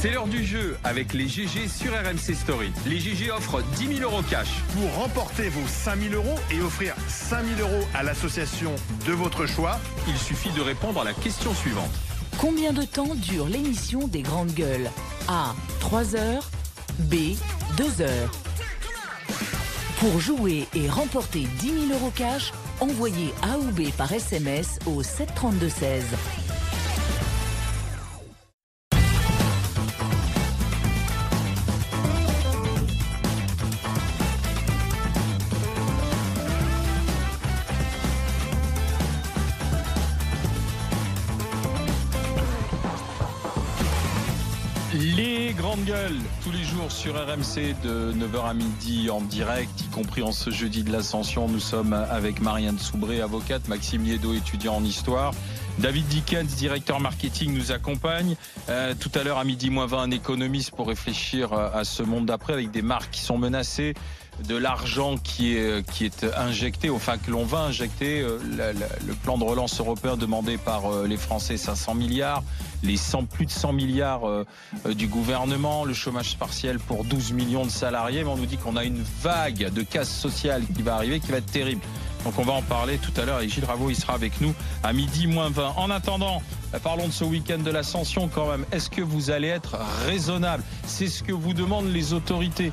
C'est l'heure du jeu avec les GG sur RMC Story. Les GG offrent 10 000 € cash. Pour remporter vos 5 000 € et offrir 5 000 € à l'association de votre choix, Il suffit de répondre à la question suivante. Combien de temps dure l'émission des Grandes Gueules? A. 3 heures. B. 2 heures. Pour jouer et remporter 10 000 € cash, envoyez A ou B par SMS au 732-16. Les grandes gueules, tous les jours sur RMC de 9h à midi en direct, y compris en ce jeudi de l'Ascension. Nous sommes avec Marianne Soubré, avocate, Maxime Liédo, étudiant en histoire. David Dickens, directeur marketing, nous accompagne. Tout à l'heure à midi moins 20, un économiste pour réfléchir à ce monde d'après avec des marques qui sont menacées, de l'argent qui est injecté, enfin que l'on va injecter. Le plan de relance européen demandé par les Français, 500 milliards, plus de 100 milliards du gouvernement, le chômage partiel pour 12 millions de salariés. Mais on nous dit qu'on a une vague de casse sociale qui va arriver, qui va être terrible. Donc on va en parler tout à l'heure et Gilles Raveau, il sera avec nous à midi moins 20. En attendant, parlons de ce week-end de l'Ascension quand même. Est-ce que vous allez être raisonnable? C'est ce que vous demandent les autorités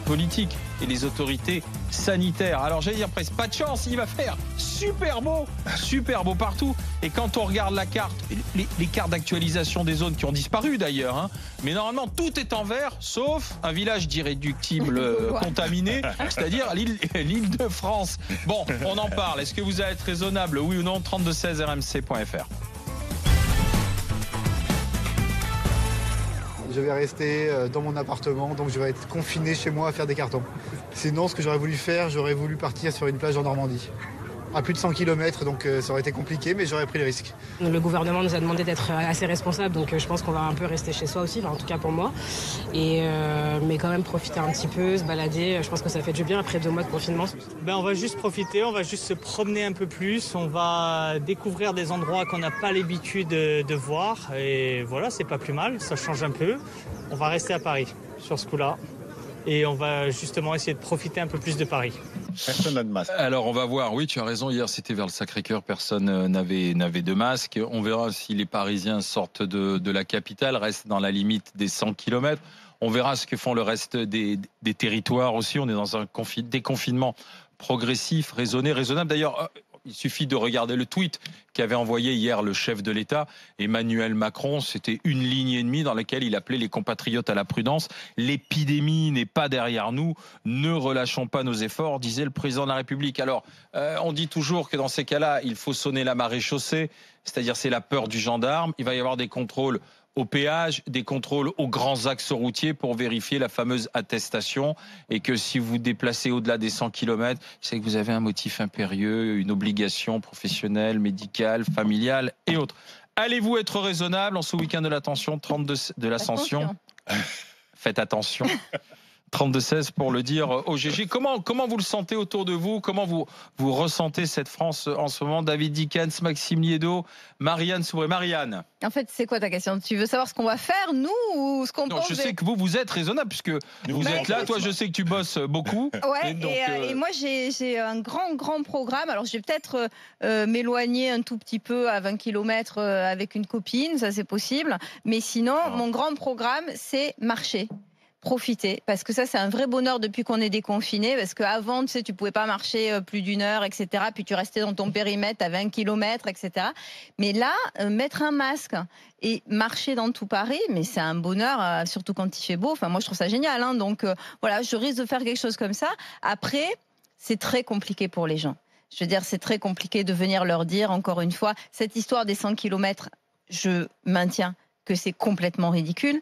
politiques et les autorités sanitaires. Alors j'allais dire presque pas de chance, il va faire super beau partout. Et quand on regarde la carte, les cartes d'actualisation des zones qui ont disparu d'ailleurs, hein, mais normalement tout est en vert, sauf un village d'irréductibles contaminé, c'est-à-dire l'Île-de-France. Bon, on en parle. Est-ce que vous allez être raisonnable, oui ou non? 3216 rmc.fr. Je vais rester dans mon appartement, donc je vais être confiné chez moi à faire des cartons. Sinon, ce que j'aurais voulu faire, j'aurais voulu partir sur une plage en Normandie. À plus de 100 km, donc ça aurait été compliqué, mais j'aurais pris le risque. Le gouvernement nous a demandé d'être assez responsables, donc je pense qu'on va un peu rester chez soi aussi, en tout cas pour moi. Mais quand même profiter un petit peu, se balader, je pense que ça fait du bien après 2 mois de confinement. On va juste profiter, on va juste se promener un peu plus, on va découvrir des endroits qu'on n'a pas l'habitude de voir. Et voilà, c'est pas plus mal, ça change un peu. On va rester à Paris sur ce coup-là. Et on va justement essayer de profiter un peu plus de Paris. Personne n'a de masque. Alors on va voir, oui tu as raison, hier c'était vers le Sacré-Cœur, personne n'avait de masque. On verra si les Parisiens sortent de la capitale, restent dans la limite des 100 km. On verra ce que font le reste des territoires aussi. On est dans un déconfinement progressif, raisonnable. D'ailleurs, il suffit de regarder le tweet qu'avait envoyé hier le chef de l'État, Emmanuel Macron. C'était 1 ligne et demie dans laquelle il appelait les compatriotes à la prudence. L'épidémie n'est pas derrière nous. Ne relâchons pas nos efforts, disait le président de la République. Alors, on dit toujours que dans ces cas-là, il faut sonner la marée chaussée, c'est-à-dire c'est la peur du gendarme. Il va y avoir des contrôles au péage, des contrôles aux grands axes routiers pour vérifier la fameuse attestation, et que si vous déplacez au-delà des 100 km, c'est que vous avez un motif impérieux, une obligation professionnelle, médicale, familiale et autres. Allez-vous être raisonnable en ce week-end de l'Ascension, Faites attention. 32-16 pour le dire au GG. Comment vous le sentez autour de vous? Comment vous ressentez cette France en ce moment? David Dickens, Maxime Liédo, Marianne Soubré. Marianne. En fait, c'est quoi ta question? Tu veux savoir ce qu'on va faire, nous, ou ce qu'on pense? Je sais que vous êtes raisonnable, puisque vous êtes là. Toi, je sais que tu bosses beaucoup. Ouais, et moi, j'ai un grand programme. Alors, je vais peut-être m'éloigner un tout petit peu à 20 km avec une copine, ça c'est possible. Mais sinon, mon grand programme, c'est marcher. Profiter, parce que ça c'est un vrai bonheur depuis qu'on est déconfiné, parce qu'avant tu sais, tu pouvais pas marcher plus d'1 heure, etc., puis tu restais dans ton périmètre à 20 km, etc. Mais là, mettre un masque et marcher dans tout Paris, mais c'est un bonheur, surtout quand il fait beau. Enfin, moi je trouve ça génial, hein. Donc voilà, je risque de faire quelque chose comme ça. Après, c'est très compliqué pour les gens. Je veux dire, c'est très compliqué de venir leur dire, encore une fois, cette histoire des 100 km, je maintiens que c'est complètement ridicule.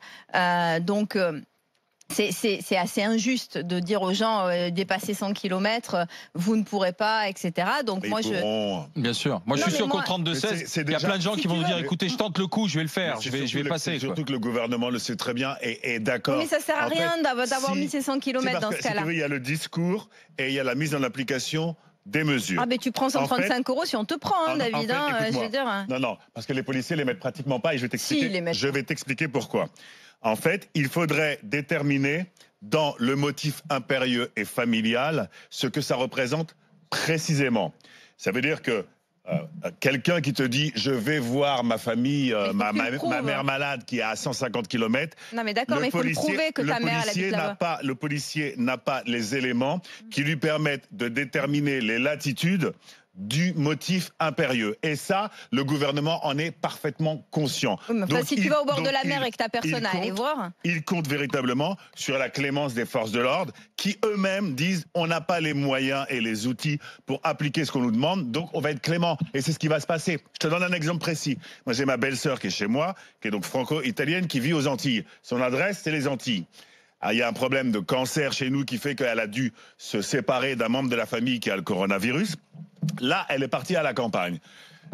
C'est assez injuste de dire aux gens dépasser 100 km, vous ne pourrez pas, etc. Donc mais moi bien sûr. Moi je suis sûr qu'au 32-16, il y a plein de gens qui vont nous dire écoutez, je tente le coup, je vais le faire, je vais passer. Surtout que le gouvernement le sait très bien et est d'accord. Mais ça sert à rien d'avoir mis ces 100 km dans ce cas-là. Il y a le discours et il y a la mise en application des mesures. Ah mais tu prends 135 € si on te prend, David. Je veux dire. Non, parce que les policiers les mettent pratiquement pas et je vais t'expliquer pourquoi. En fait, il faudrait déterminer dans le motif impérieux et familial ce que ça représente précisément. Ça veut dire que quelqu'un qui te dit je vais voir ma famille, ma mère malade qui est à 150 km. Non mais d'accord, mais il faut le prouver que ta mère elle habite là-bas. Le policier n'a pas les éléments qui lui permettent de déterminer les latitudes du motif impérieux. Et ça, le gouvernement en est parfaitement conscient. Oui, mais enfin, si tu vas au bord de la mer et que tu n'as personne à aller voir... Il compte véritablement sur la clémence des forces de l'ordre qui eux-mêmes disent on n'a pas les moyens et les outils pour appliquer ce qu'on nous demande, donc on va être clément. Et c'est ce qui va se passer. Je te donne un exemple précis. Moi, j'ai ma belle-sœur qui est chez moi, qui est donc franco-italienne, qui vit aux Antilles. Son adresse, c'est les Antilles. Il y a un problème de cancer chez nous qui fait qu'elle a dû se séparer d'un membre de la famille qui a le coronavirus. Là, elle est partie à la campagne.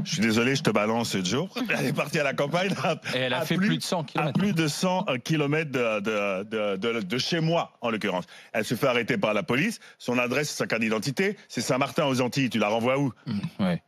Je suis désolé, je te balance, Joe. Elle est partie à la campagne. Et elle a fait plus de 100 km. À plus de 100 km de chez moi, en l'occurrence. Elle se fait arrêter par la police. Son adresse, sa carte d'identité, c'est Saint-Martin aux Antilles. Tu la renvoies où? Ouais.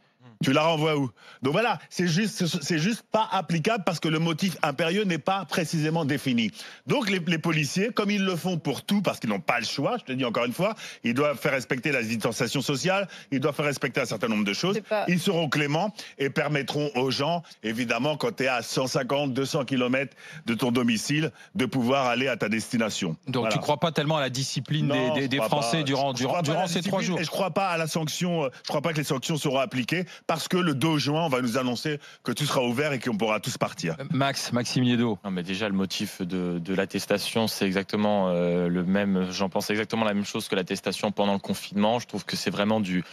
Tu la renvoies où? Donc voilà, c'est juste pas applicable parce que le motif impérieux n'est pas précisément défini. Donc les policiers, comme ils le font pour tout, parce qu'ils n'ont pas le choix, je te dis encore une fois, ils doivent faire respecter la distanciation sociale, ils doivent faire respecter un certain nombre de choses, ils seront cléments et permettront aux gens, évidemment, quand tu es à 150, 200 km de ton domicile, de pouvoir aller à ta destination. Donc voilà. Tu ne crois pas tellement à la discipline des Français durant ces 3 jours? Et je ne crois pas à la sanction, je crois pas que les sanctions seront appliquées. Parce que le 2 juin, on va nous annoncer que tout sera ouvert et qu'on pourra tous partir. Maxime Yeddo. Non, mais déjà, le motif de l'attestation, c'est exactement le même. J'en pense exactement la même chose que l'attestation pendant le confinement. Je trouve que c'est vraiment du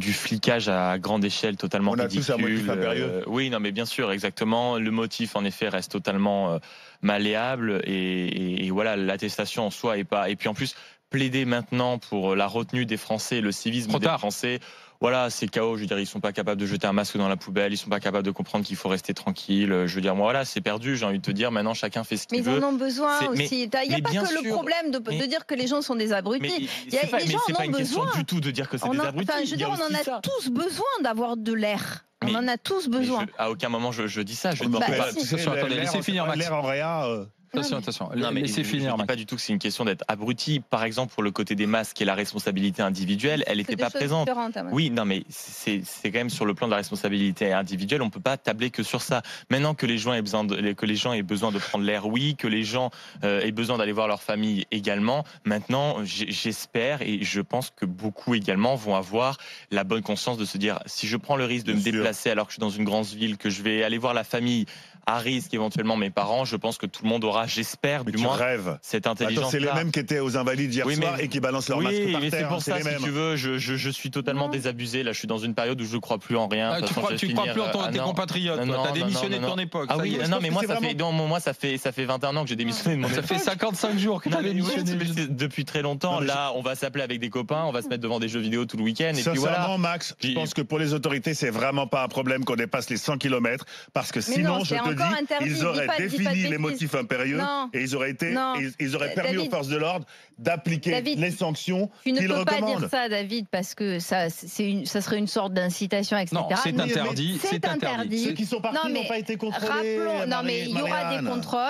flicage à grande échelle totalement ridicule. On a tous un motif impérieux. Oui, non, mais bien sûr, exactement. Le motif, en effet, reste totalement malléable. Et voilà, l'attestation en soi est pas. Et puis en plus, plaider maintenant pour la retenue des Français, le civisme des Français. Voilà, c'est chaos. Je veux dire, ils sont pas capables de jeter un masque dans la poubelle. Ils sont pas capables de comprendre qu'il faut rester tranquille. Je veux dire, moi, voilà, c'est perdu. J'ai envie de te dire, maintenant, chacun fait ce qu'il veut. Mais ils en ont besoin aussi. Il n'y a pas que le problème de dire que les gens sont des abrutis. C'est pas une question du tout de dire que c'est des abrutis. Je veux dire, on en a tous besoin d'avoir de l'air. On en a tous besoin. À aucun moment je dis ça. Je attendez, laissez finir Max. L'air en réa. Attention. Non, mais laissez finir. Je dis pas du tout que c'est une question d'être abruti. Par exemple, pour le côté des masques et la responsabilité individuelle, elle n'était pas présente. Oui, non, mais c'est quand même sur le plan de la responsabilité individuelle, on peut pas tabler que sur ça. Maintenant que les gens aient besoin de prendre l'air, oui, que les gens aient besoin d'aller voir leur famille également. Maintenant, j'espère et je pense que beaucoup également vont avoir la bonne conscience de se dire si je prends le risque de me déplacer alors que je suis dans une grande ville, que je vais aller voir la famille à risque éventuellement mes parents, je pense que tout le monde aura, j'espère, du moins cette intelligence. C'est les mêmes qui étaient aux Invalides hier soir et qui balancent leur masque par terre. C'est pour ça, si tu veux, je suis totalement désabusé. Là, je suis dans une période où je ne crois plus en rien. Tu ne crois plus en tes compatriotes. Tu as démissionné de ton époque. Ah oui, non, mais moi, ça fait 21 ans que j'ai démissionné de mon époque. Ça fait 55 jours que tu as démissionné. Depuis très longtemps. Là, on va s'appeler avec des copains, on va se mettre devant des jeux vidéo tout le week-end. Sincèrement, Max, je pense que pour les autorités, c'est vraiment pas un problème qu'on dépasse les 100 km. Parce que sinon, je te dis, ils auraient défini les motifs impérieux et ils auraient permis aux forces de l'ordre d'appliquer les sanctions qu'ils recommandent. Tu ne peux pas dire ça, David, parce que ça serait une sorte d'incitation, etc. Non, c'est interdit. C'est interdit. Ceux qui sont partis n'ont pas été contrôlés. Il y aura des contrôles.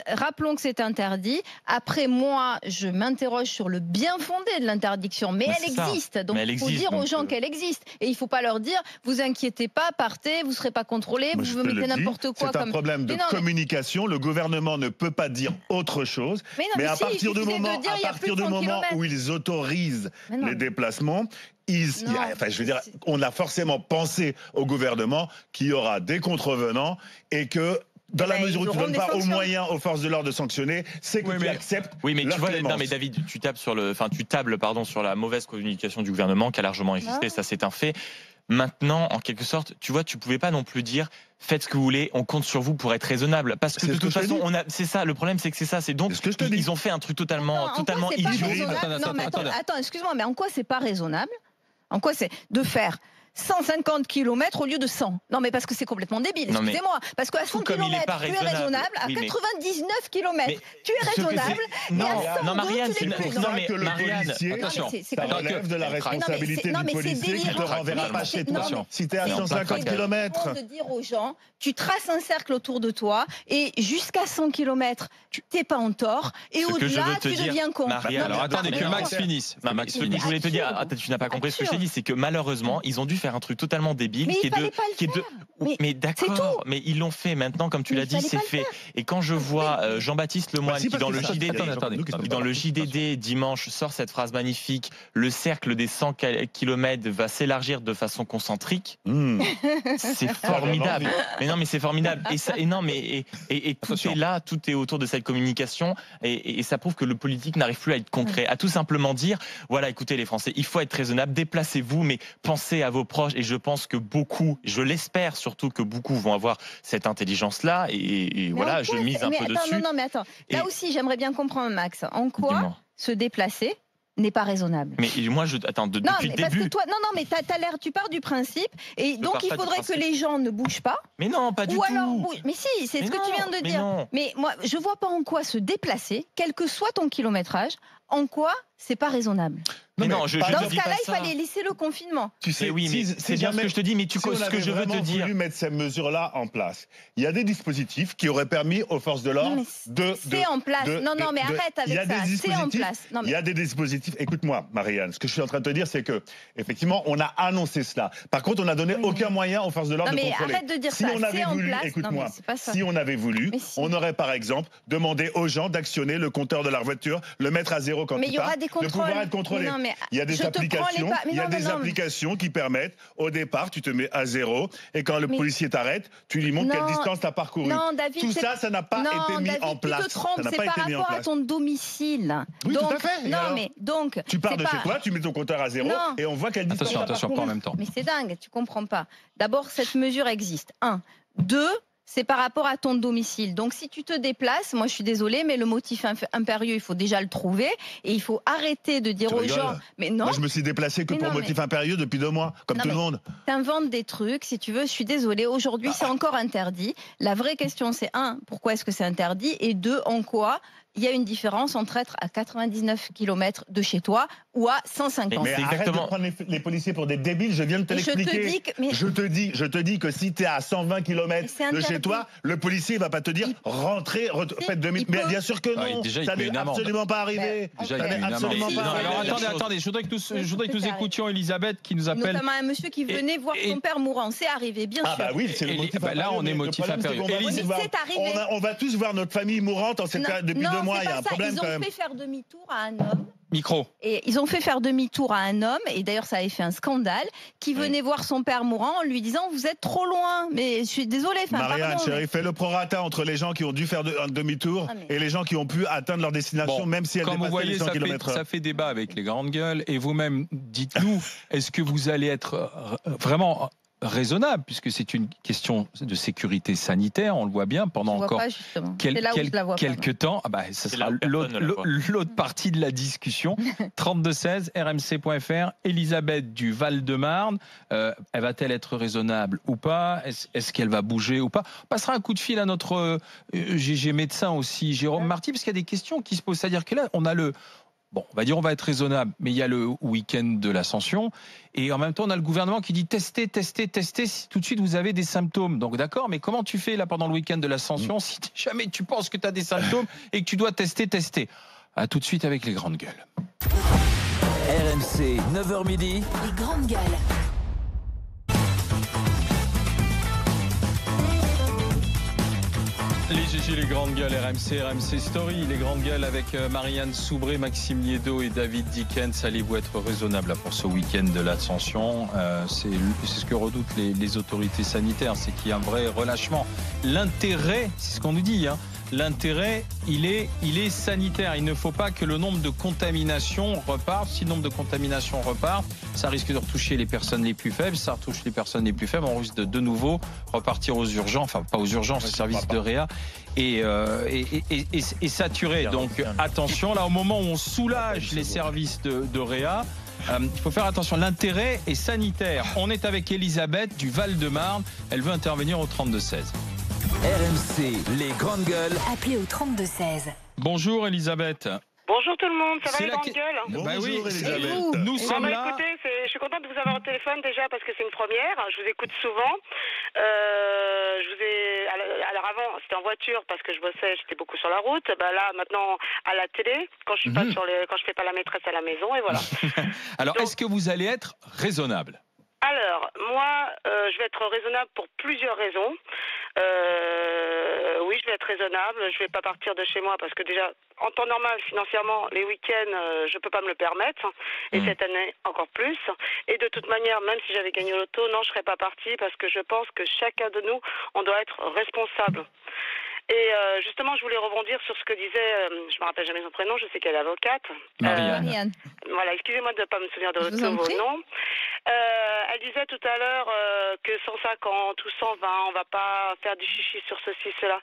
Rappelons que c'est interdit. Après, moi, je m'interroge sur le bien fondé de l'interdiction. Mais elle existe. Donc, il faut dire aux gens qu'elle existe. Et il ne faut pas leur dire, vous inquiétez pas, partez, vous ne serez pas contrôlés, vous me mettez n'importe quoi. C'est un problème de communication. Le gouvernement ne peut pas dire autre chose. Mais à partir du moment où ils autorisent les déplacements, on a forcément pensé au gouvernement qu'il y aura des contrevenants et que dans la mesure où tu ne donnes pas aux moyens aux forces de l'ordre de sanctionner, c'est que tu acceptes. Oui, mais tu vois, non, mais David, tu tables sur la mauvaise communication du gouvernement qui a largement existé, ça c'est un fait. Maintenant, en quelque sorte, tu vois, tu pouvais pas non plus dire faites ce que vous voulez, on compte sur vous pour être raisonnable. Parce que de toute façon, c'est ça, le problème c'est que c'est ça. C'est donc, ils ont fait un truc totalement idiot. Attends, excuse-moi, mais en quoi c'est pas raisonnable ? En quoi c'est de faire 150 km au lieu de 100. Non, mais parce que c'est complètement débile, excusez-moi. Parce qu'à 100 km, tu es raisonnable. À 99 km, tu es raisonnable. Non, Marianne, c'est pour ça que le policier, ça relève de la responsabilité du policier qui ne te renverra pas chez toi. Si tu es à 150 km. De dire aux gens, tu traces un cercle autour de toi et jusqu'à 100 km, tu n'es pas en tort. Et au-delà, tu deviens con. Alors attendez que Max finisse. Je voulais te dire, tu n'as pas compris ce que je t'ai dit, c'est que malheureusement, ils ont dû faire un truc totalement débile. Mais d'accord, mais ils l'ont fait maintenant, comme tu l'as dit, c'est fait. Et quand je vois Jean-Baptiste Lemoyne qui dans le JDD dimanche sort cette phrase magnifique, le cercle des 100 km va s'élargir de façon concentrique, c'est formidable. Mais non, mais c'est formidable. Et tout est là, tout est autour de cette communication, et ça prouve que le politique n'arrive plus à être concret, à tout simplement dire, voilà, écoutez les Français, il faut être raisonnable, déplacez-vous, mais pensez à vos proches, et je pense que beaucoup, je l'espère surtout que beaucoup vont avoir cette intelligence-là, et voilà, je mise un peu dessus. Non, mais attends, là aussi j'aimerais bien comprendre, Max, en quoi se déplacer n'est pas raisonnable. Mais moi, depuis le début. Parce que toi, mais t'as l'air, tu pars du principe, et donc il faudrait que les gens ne bougent pas. Mais non, pas du tout. Mais si, c'est ce que tu viens de dire. Non. Mais moi, je vois pas en quoi se déplacer, quel que soit ton kilométrage, en quoi c'est pas raisonnable. Mais non, dans ce cas-là, il fallait laisser le confinement. Tu sais, c'est bien ce que je te dis, mais ce que je veux te dire. Voulu mettre ces mesures-là en place. Il y a des dispositifs qui auraient permis aux forces de l'ordre c'est en place. Mais arrête avec ça. C'est en place. Il y a des dispositifs. Écoute-moi, Marianne, ce que je suis en train de te dire, c'est que effectivement, on a annoncé cela. Par contre, on n'a donné aucun moyen aux forces de l'ordre de contrôler. Arrête de dire ça. C'est en place. Écoute-moi. Si on avait voulu, on aurait par exemple demandé aux gens d'actionner le compteur de leur voiture, le mettre à zéro quand il part, de pouvoir être contrôlé. Il y a des applications qui permettent, au départ, tu te mets à zéro, et quand le policier t'arrête, tu lui montres quelle distance tu as parcouru. Non, David, tout ça, ça n'a pas été mis en place. Tu te trompes, c'est par rapport à ton domicile. Oui, tout à fait. Non, mais donc. Tu pars de chez toi, tu mets ton compteur à zéro, et on voit quelle distance tu as parcouru. Pas en même temps. Mais c'est dingue, tu comprends pas. D'abord, cette mesure existe. 1. 2. C'est par rapport à ton domicile. Donc, si tu te déplaces, moi, je suis désolée, mais le motif impérieux, il faut déjà le trouver. Et il faut arrêter de dire aux gens... Mais non. Moi, je me suis déplacé que pour motif impérieux depuis 2 mois, comme tout le monde. T'inventes des trucs, si tu veux. Je suis désolée. Aujourd'hui, c'est encore interdit. La vraie question, c'est 1, pourquoi est-ce que c'est interdit? Et 2, en quoi il y a une différence entre être à 99 km de chez toi ou à 150. Mais arrête de prendre les policiers pour des débiles, je viens de te l'expliquer. Je te dis que si tu es à 120 km de chez toi, le policier ne va pas te dire rentrez, faites demi. Mais bien sûr que non, ça n'est absolument pas arrivé. Alors attendez, je voudrais que nous écoutions Elisabeth qui nous appelle. Notamment un monsieur qui venait voir son père mourant, c'est arrivé, bien sûr. Ah bah oui, c'est le motif impérieux. Là, on est motif impérieux. On va tous voir notre famille mourante depuis 2 mois, il y a un problème quand même. Ils ont fait faire demi-tour à un homme. Micro. Et ils ont fait faire demi-tour à un homme, et d'ailleurs ça avait fait un scandale, qui venait voir son père mourant en lui disant vous êtes trop loin. Mais je suis désolée. Marianne, chérie, fais le prorata entre les gens qui ont dû faire un demi-tour et les gens qui ont pu atteindre leur destination, même si elle dépassait les 100 km/h. Ça fait débat avec les grandes gueules, et vous-même, dites-nous, est-ce que vous allez être vraiment raisonnable, puisque c'est une question de sécurité sanitaire, on le voit bien, pendant encore quelques temps. Ce sera l'autre partie de la discussion. 32-16, rmc.fr, Elisabeth du Val-de-Marne, elle va-t-elle être raisonnable ou pas? Est-ce qu'elle va bouger ou pas? On passera un coup de fil à notre GG médecin aussi, Jérôme Marty, parce qu'il y a des questions qui se posent. C'est-à-dire que là, on a on va dire on va être raisonnable, mais il y a le week-end de l'Ascension, et en même temps on a le gouvernement qui dit testez, si tout de suite vous avez des symptômes. Donc d'accord, mais comment tu fais là pendant le week-end de l'Ascension si jamais tu penses que tu as des symptômes et que tu dois tester? À tout de suite avec les grandes gueules. RMC, 9h midi. Les grandes gueules. Les GG, les grandes gueules, RMC Story, les grandes gueules avec Marianne Soubré, Maxime Liédo et David Dickens. Allez-vous être raisonnable pour ce week-end de l'Ascension? C'est ce que redoutent les autorités sanitaires, c'est qu'il y a un vrai relâchement. L'intérêt, c'est ce qu'on nous dit, l'intérêt, il est sanitaire. Il ne faut pas que le nombre de contaminations reparte. Si le nombre de contaminations repart, ça risque de retoucher les personnes les plus faibles. Ça retouche les personnes les plus faibles. On risque de nouveau repartir aux urgences, enfin pas aux urgences, au service de réa et saturer. Donc attention, là au moment où on soulage les services de réa, Il faut faire attention. L'intérêt est sanitaire. On est avec Elisabeth du Val-de-Marne. Elle veut intervenir au 32-16. RMC, les grandes gueules. Appelez au 32-16. Bonjour Elisabeth. Bonjour tout le monde, ça va les grandes gueules? Bah oui, Elisabeth. nous sommes là. Écoutez, je suis contente de vous avoir au téléphone déjà parce que c'est une première. Je vous écoute souvent. Alors avant, c'était en voiture parce que je bossais, j'étais beaucoup sur la route. Bah là, maintenant, à la télé, quand je suis pas quand je fais pas la maîtresse à la maison, et voilà. Alors, est-ce que vous allez être raisonnable? Alors, moi, je vais être raisonnable pour plusieurs raisons. Oui, je vais être raisonnable. Je vais pas partir de chez moi parce que déjà, en temps normal, financièrement, les week-ends, je peux pas me le permettre. Et cette année, encore plus. Et de toute manière, même si j'avais gagné au loto, non, je serais pas partie parce que je pense que chacun de nous, on doit être responsable. Et justement, je voulais rebondir sur ce que disait, je me rappelle jamais son prénom, je sais qu'elle est avocate. Marianne. Voilà, excusez-moi de ne pas me souvenir de vos noms. Elle disait tout à l'heure que 150 ou 120, on va pas faire du chichi sur ceci, cela.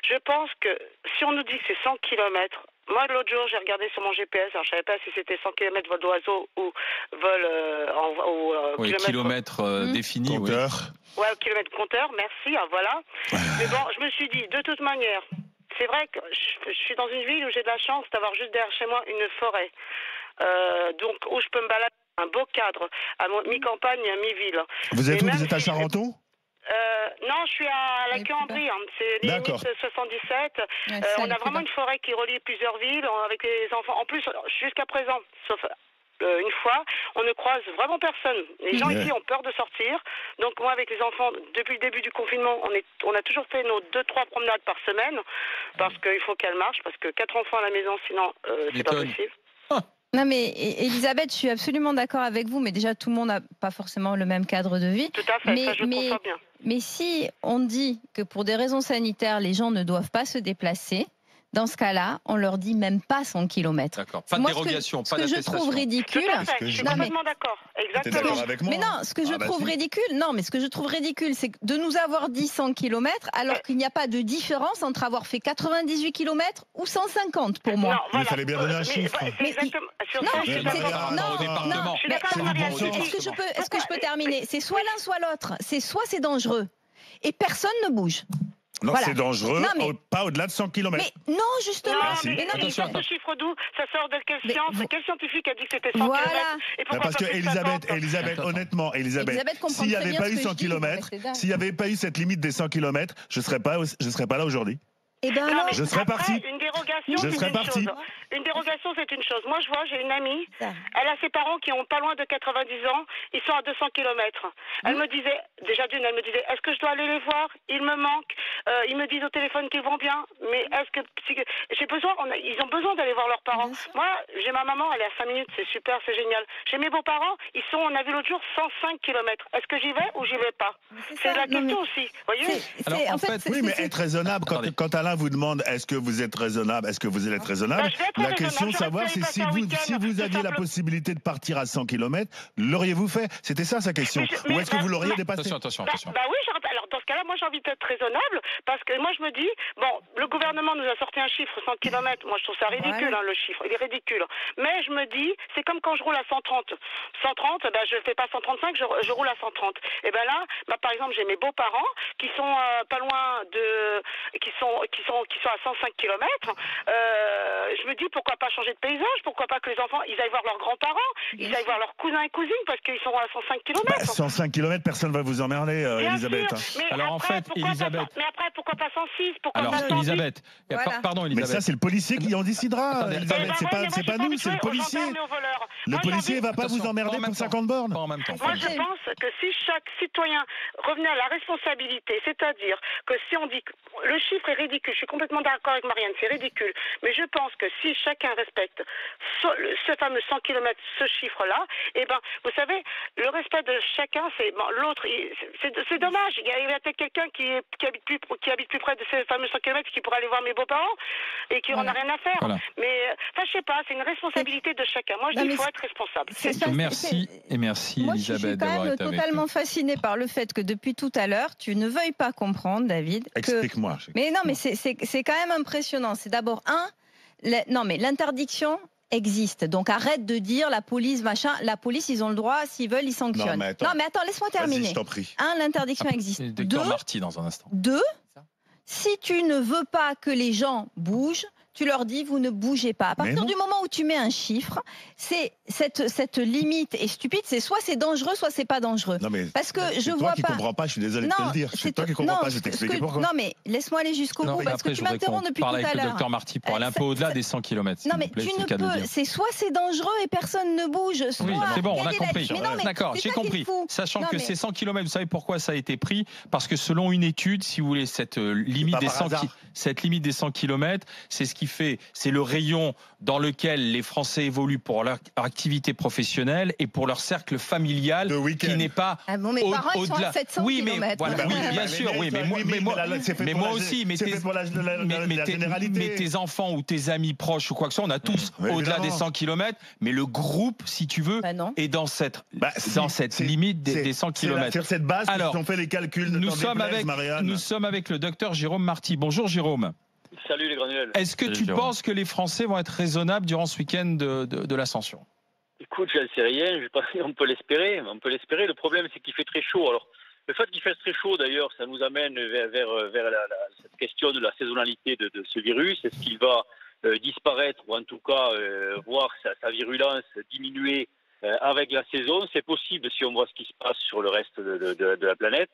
Je pense que si on nous dit que c'est 100 km, moi l'autre jour j'ai regardé sur mon GPS, alors je savais pas si c'était 100 km vol d'oiseau ou vol kilomètre défini. Compteur. Ouais, kilomètre compteur, merci, voilà. Mais bon, je me suis dit, de toute manière, c'est vrai que je suis dans une ville où j'ai de la chance d'avoir juste derrière chez moi une forêt. Donc, où je peux me balader, un beau cadre, à mi-campagne et à mi-ville. Vous êtes où? Vous êtes à Charenton? Non, je suis à la Queue-en-Brie, c'est les limites 77. On a vraiment une forêt qui relie plusieurs villes avec les enfants. En plus, jusqu'à présent, sauf une fois, on ne croise vraiment personne. Les gens ici ont peur de sortir. Donc moi, avec les enfants, depuis le début du confinement, on a toujours fait nos 2-3 promenades par semaine parce qu'il faut qu'elles marchent, parce que 4 enfants à la maison, sinon, c'est pas possible. Non mais Elisabeth, je suis absolument d'accord avec vous, mais déjà tout le monde n'a pas forcément le même cadre de vie. Tout à fait, ça je conçois bien. Mais si on dit que pour des raisons sanitaires, les gens ne doivent pas se déplacer, dans ce cas-là, on leur dit même pas 100 km. D'accord. Pas de dérogation, pas d'attestation. Ce que je trouve ridicule. Tout à fait, je suis complètement d'accord. Exactement. T'es d'accord avec moi? Mais non, ce que je trouve ridicule, c'est de nous avoir dit 100 km alors qu'il n'y a pas de différence entre avoir fait 98 km ou 150 pour moi. Non, voilà. Il fallait bien donner un chiffre. Exactement. Non, est-ce que je peux terminer? C'est soit l'un, soit l'autre. C'est dangereux. Et personne ne bouge. Non, voilà. C'est dangereux, pas au-delà de 100 km. Mais non, justement. Ce chiffre d'où? Ça sort de quelle science? Quel scientifique a dit que c'était 100 km? Et parce que Elisabeth, honnêtement, s'il n'y avait pas eu 100 km, s'il n'y avait pas eu cette limite des 100 km, je ne serais pas là aujourd'hui. Eh ben non, je serais parti. Une dérogation, c'est une chose. Une dérogation, c'est une chose. Moi, je vois, j'ai une amie. Elle a ses parents qui ont pas loin de 90 ans. Ils sont à 200 km. Elle me disait, est-ce que je dois aller les voir? Ils me manquent. Ils me disent au téléphone qu'ils vont bien. Mais est-ce que j'ai besoin? Ils ont besoin d'aller voir leurs parents. Moi, j'ai ma maman. Elle est à 5 minutes. C'est super, c'est génial. J'ai mes beaux-parents. Ils sont, on a vu l'autre jour, 105 km. Est-ce que j'y vais ou j'y vais pas? C'est la question aussi. Voyez? Alors, en fait, oui, mais être raisonnable quand Alain vous demande est-ce que vous êtes raisonnable, est-ce que vous allez être raisonnable, la question de savoir c'est si vous aviez la possibilité de partir à 100 km, l'auriez-vous fait? C'était ça sa question. Ou est-ce que vous l'auriez dépassé? Attention. Oui, alors dans ce cas-là, moi j'ai envie d'être raisonnable parce que moi je me dis, bon, le gouvernement nous a sorti un chiffre 100 km, moi je trouve ça ridicule, le chiffre, il est ridicule. Mais je me dis, c'est comme quand je roule à 130. 130, je fais pas 135, je roule à 130. Et ben là, par exemple, j'ai mes beaux-parents qui sont pas loin qui sont à 105 km. Je me dis pourquoi pas changer de paysage, pourquoi pas que les enfants ils aillent voir leurs grands-parents, ils aillent voir leurs cousins et cousines parce qu'ils sont à 105 km. 105 km, personne ne va vous emmerder, Elisabeth. Alors après, en fait, Elisabeth. Mais après, pourquoi pas 106? Alors, Elisabeth, pardon, Elisabeth. Mais ça, c'est le policier qui en décidera, Elisabeth. C'est pas nous, c'est le policier. Le policier ne va pas vous emmerder pour 50 bornes. Moi, je pense que si chaque citoyen revenait à la responsabilité, c'est-à-dire que si on dit que le chiffre est ridicule, je suis complètement d'accord avec Marianne, c'est ridicule, mais je pense que si chacun respecte ce fameux 100 km, ce chiffre-là, vous savez, le respect de chacun, c'est l'autre, c'est dommage. Il y a peut-être quelqu'un qui habite plus près de ces fameux 100 km qui pourrait aller voir mes beaux-parents et qui en a rien à faire. Voilà. Mais je sais pas, c'est une responsabilité de chacun. Moi, je dis qu'il faut être responsable. Merci Elisabeth. Moi, je suis quand même totalement fascinée par le fait que depuis tout à l'heure, tu ne veuilles pas comprendre, David. Explique-moi. Mais non, mais c'est quand même impressionnant. C'est d'abord l'interdiction existe. Donc arrête de dire la police, machin. La police, ils ont le droit, s'ils veulent, ils sanctionnent. Non, mais attends, laisse-moi terminer. Je t'en prie. L'interdiction existe. Docteur Marty, dans un instant. 2, si tu ne veux pas que les gens bougent, tu leur dis, vous ne bougez pas. À partir du moment où tu mets un chiffre, c'est cette limite est stupide. C'est soit c'est dangereux, soit c'est pas dangereux. Non mais parce que je vois toi qui comprends pas. Je suis désolé de te le dire. C'est toi qui comprends pas. Je vais t'expliquer pourquoi. Non mais laisse-moi aller jusqu'au bout parce que tu m'interromps depuis tout à l'heure. Avec le docteur Marty pour aller un peu au-delà des 100 km. Non mais tu ne peux. C'est soit c'est dangereux et personne ne bouge. Soit oui, c'est bon, on a compris. D'accord, j'ai compris. Sachant que ces 100 km, vous savez pourquoi ça a été pris? Parce que selon une étude, si vous voulez, cette limite des 100 km, c'est ce qui fait, c'est le rayon dans lequel les Français évoluent pour leur activité professionnelle et pour leur cercle familial qui n'est pas mes parents ils sont à 700 oui, mais km. Voilà, oui, bien sûr, oui, mais moi aussi, mais tes enfants ou tes amis proches ou quoi que ce soit, on a tous au-delà des 100 km, mais le groupe, si tu veux, est dans cette limite des 100 km. Sur cette base, ils ont fait les calculs. Nous sommes avec le docteur Jérôme Marty. Bonjour Jérôme. Salut les granules. Est-ce que tu penses que les Français vont être raisonnables durant ce week-end de l'Ascension? Écoute, j'en sais rien. On peut l'espérer. Le problème, c'est qu'il fait très chaud. Alors, le fait qu'il fasse très chaud, d'ailleurs, ça nous amène vers cette question de la saisonnalité de ce virus. Est-ce qu'il va disparaître ou en tout cas voir sa virulence diminuer avec la saison? C'est possible si on voit ce qui se passe sur le reste de la planète.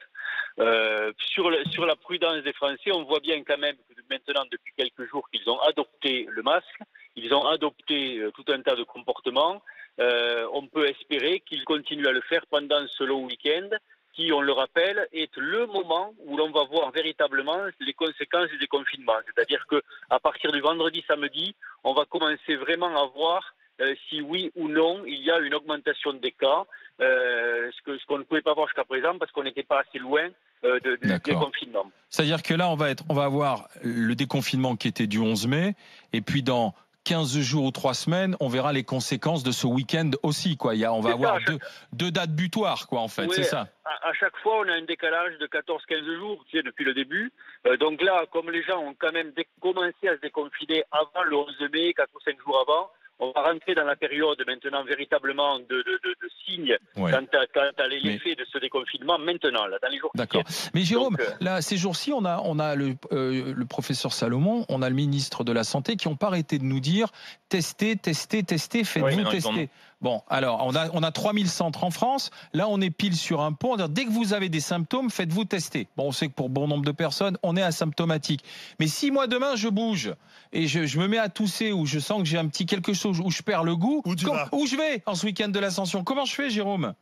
Sur la prudence des Français, on voit bien quand même que maintenant, depuis quelques jours, qu'ils ont adopté le masque, ils ont adopté tout un tas de comportements. On peut espérer qu'ils continuent à le faire pendant ce long week-end qui, on le rappelle, est le moment où l'on va voir véritablement les conséquences du déconfinement. C'est-à-dire qu'à partir du vendredi, samedi, on va commencer vraiment à voir si oui ou non il y a une augmentation des cas, ce qu'on ne pouvait pas voir jusqu'à présent parce qu'on n'était pas assez loin du déconfinement. C'est-à-dire que là, on va avoir le déconfinement qui était du 11 mai, et puis dans 15 jours ou 3 semaines, on verra les conséquences de ce week-end aussi, quoi. On va avoir deux dates butoirs, quoi, en fait, c'est ça. À chaque fois, on a un décalage de 14-15 jours, tu sais, depuis le début. Donc là, comme les gens ont quand même commencé à se déconfiner avant le 11 mai, 4 ou 5 jours avant, on va rentrer dans la période maintenant véritablement de signes quant à l'effet de ce déconfinement maintenant, là, dans les jours qui viennent. Mais Jérôme, là, ces jours-ci, on a le professeur Salomon, on a le ministre de la Santé qui n'ont pas arrêté de nous dire testez, faites-vous tester. Bon, alors, on a 3000 centres en France. Là, on est pile sur un pont. Dès que vous avez des symptômes, faites-vous tester. Bon, on sait que pour bon nombre de personnes, on est asymptomatique. Mais si moi, demain, je bouge et je me mets à tousser ou je sens que j'ai un petit quelque chose où je perds le goût, où je vais en ce week-end de l'Ascension? Comment je fais, Jérôme?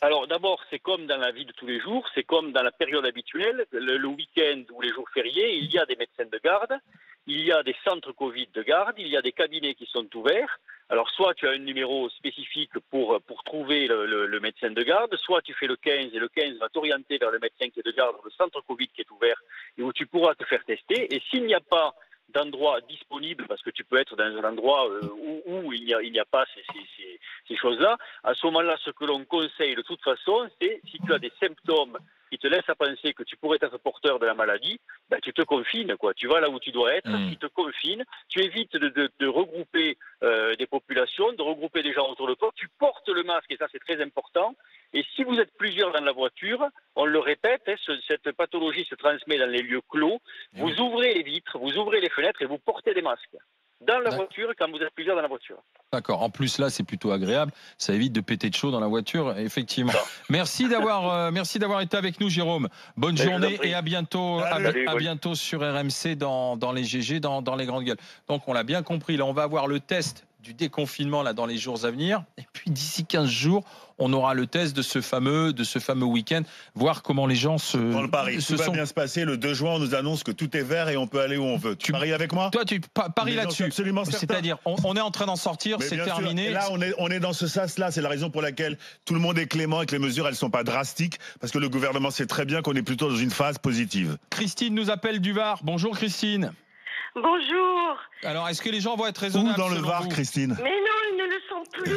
Alors d'abord, c'est comme dans la vie de tous les jours, c'est comme dans la période habituelle, le week-end ou les jours fériés, il y a des médecins de garde, il y a des centres Covid de garde, il y a des cabinets qui sont ouverts. Alors soit tu as un numéro spécifique pour trouver le médecin de garde, soit tu fais le 15 et le 15 va t'orienter vers le médecin qui est de garde, le centre Covid qui est ouvert et où tu pourras te faire tester. Et s'il n'y a pas d'endroit disponible, parce que tu peux être dans un endroit où il n'y a pas ces choses-là, à ce moment-là, ce que l'on conseille de toute façon, c'est si tu as des symptômes qui te laissent à penser que tu pourrais être porteur de la maladie, ben, tu te confines, quoi. Tu vas là où tu dois être, tu te confines, tu évites de regrouper des populations, de regrouper des gens autour de toi, tu portes le masque, et ça c'est très important. Et si vous êtes plusieurs dans la voiture, on le répète, cette pathologie se transmet dans les lieux clos, vous ouvrez les vitres, vous ouvrez les fenêtres et vous portez des masques dans la voiture quand vous êtes plusieurs dans la voiture. D'accord. En plus, là, c'est plutôt agréable. Ça évite de péter de chaud dans la voiture, effectivement. Merci d'avoir été avec nous, Jérôme. Bonne journée et à bientôt. À bientôt sur RMC dans les GG, dans les grandes gueules. Donc, on l'a bien compris. Là, on va avoir le test du déconfinement là dans les jours à venir. Et puis, d'ici 15 jours, on aura le test de ce fameux week-end, voir comment les gens se Dans le pari, tout va bien se passer. Le 2 juin, on nous annonce que tout est vert et on peut aller où on veut. Tu paries avec moi? Toi, tu paries là-dessus. C'est-à-dire, on est en train d'en sortir, c'est terminé. Et là, on est dans ce sas-là. C'est la raison pour laquelle tout le monde est clément et que les mesures, elles sont pas drastiques, parce que le gouvernement sait très bien qu'on est plutôt dans une phase positive. Christine nous appelle du Var. Bonjour, Christine. Bonjour. Alors, est-ce que les gens vont être raisonnables? Où dans le Var, Christine? Mais non, ils ne le sont plus.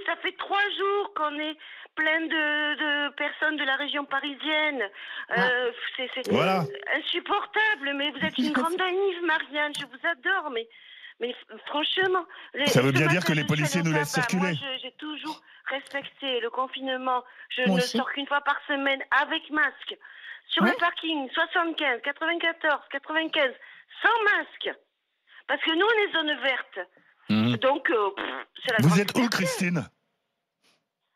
Ça fait 3 jours qu'on est plein de personnes de la région parisienne. C'est insupportable. Mais vous êtes une grande amie, Marianne. Je vous adore. Mais Mais franchement... Ça veut bien dire que les policiers nous laissent circuler. Moi, j'ai toujours respecté le confinement. Je ne sors qu'une fois par semaine avec masque. Sur le parking, 75, 94, 95, sans masque. Parce que nous, on est zone verte. Donc, c'est la Vous êtes où, Christine?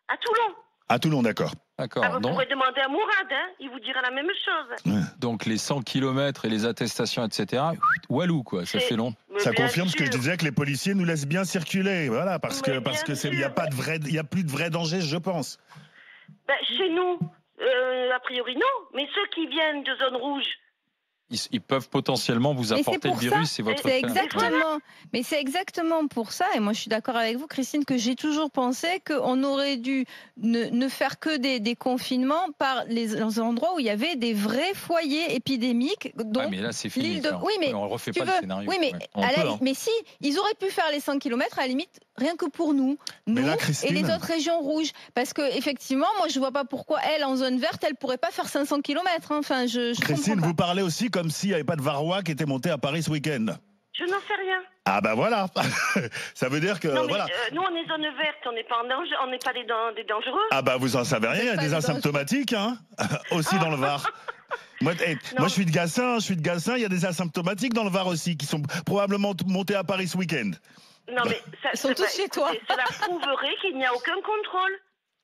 À Toulon. À Toulon, d'accord. Vous pourrez demander à Mourad, il vous dira la même chose. Donc les 100 km et les attestations, etc. Walou, quoi, ça fait long. Ça confirme ce que je disais, que les policiers nous laissent bien circuler. Voilà, parce que il n'y a plus de vrai danger, je pense. Chez nous, a priori non. Mais ceux qui viennent de zone rouge, ils peuvent potentiellement vous apporter le virus, c'est votre fait. Mais c'est exactement pour ça, et moi je suis d'accord avec vous, Christine, que j'ai toujours pensé qu'on aurait dû ne faire que des confinements par les endroits où il y avait des vrais foyers épidémiques. Donc, mais là c'est fini. Oui, mais on ne refait pas le scénario. Oui, mais, mais si, ils auraient pu faire les 100 km à la limite, rien que pour nous là, et les autres régions rouges. Parce qu'effectivement, moi je ne vois pas pourquoi elle, en zone verte, elle ne pourrait pas faire 500 km. Hein. Enfin, Christine, vous parlez aussi comme s'il n'y avait pas de Varrois qui était monté à Paris ce week-end. Je n'en sais rien. Ah ben voilà. Ça veut dire que non, mais, voilà. Nous on est zone verte, on n'est pas en danger, on n'est pas des dangereux. Ah ben vous en savez rien, il y a des asymptomatiques aussi dans le Var. Moi je suis de Gassin, il y a des asymptomatiques dans le Var aussi qui sont probablement montés à Paris ce week-end. Non mais ils sont tous chez toi. Cela prouverait qu'il n'y a aucun contrôle.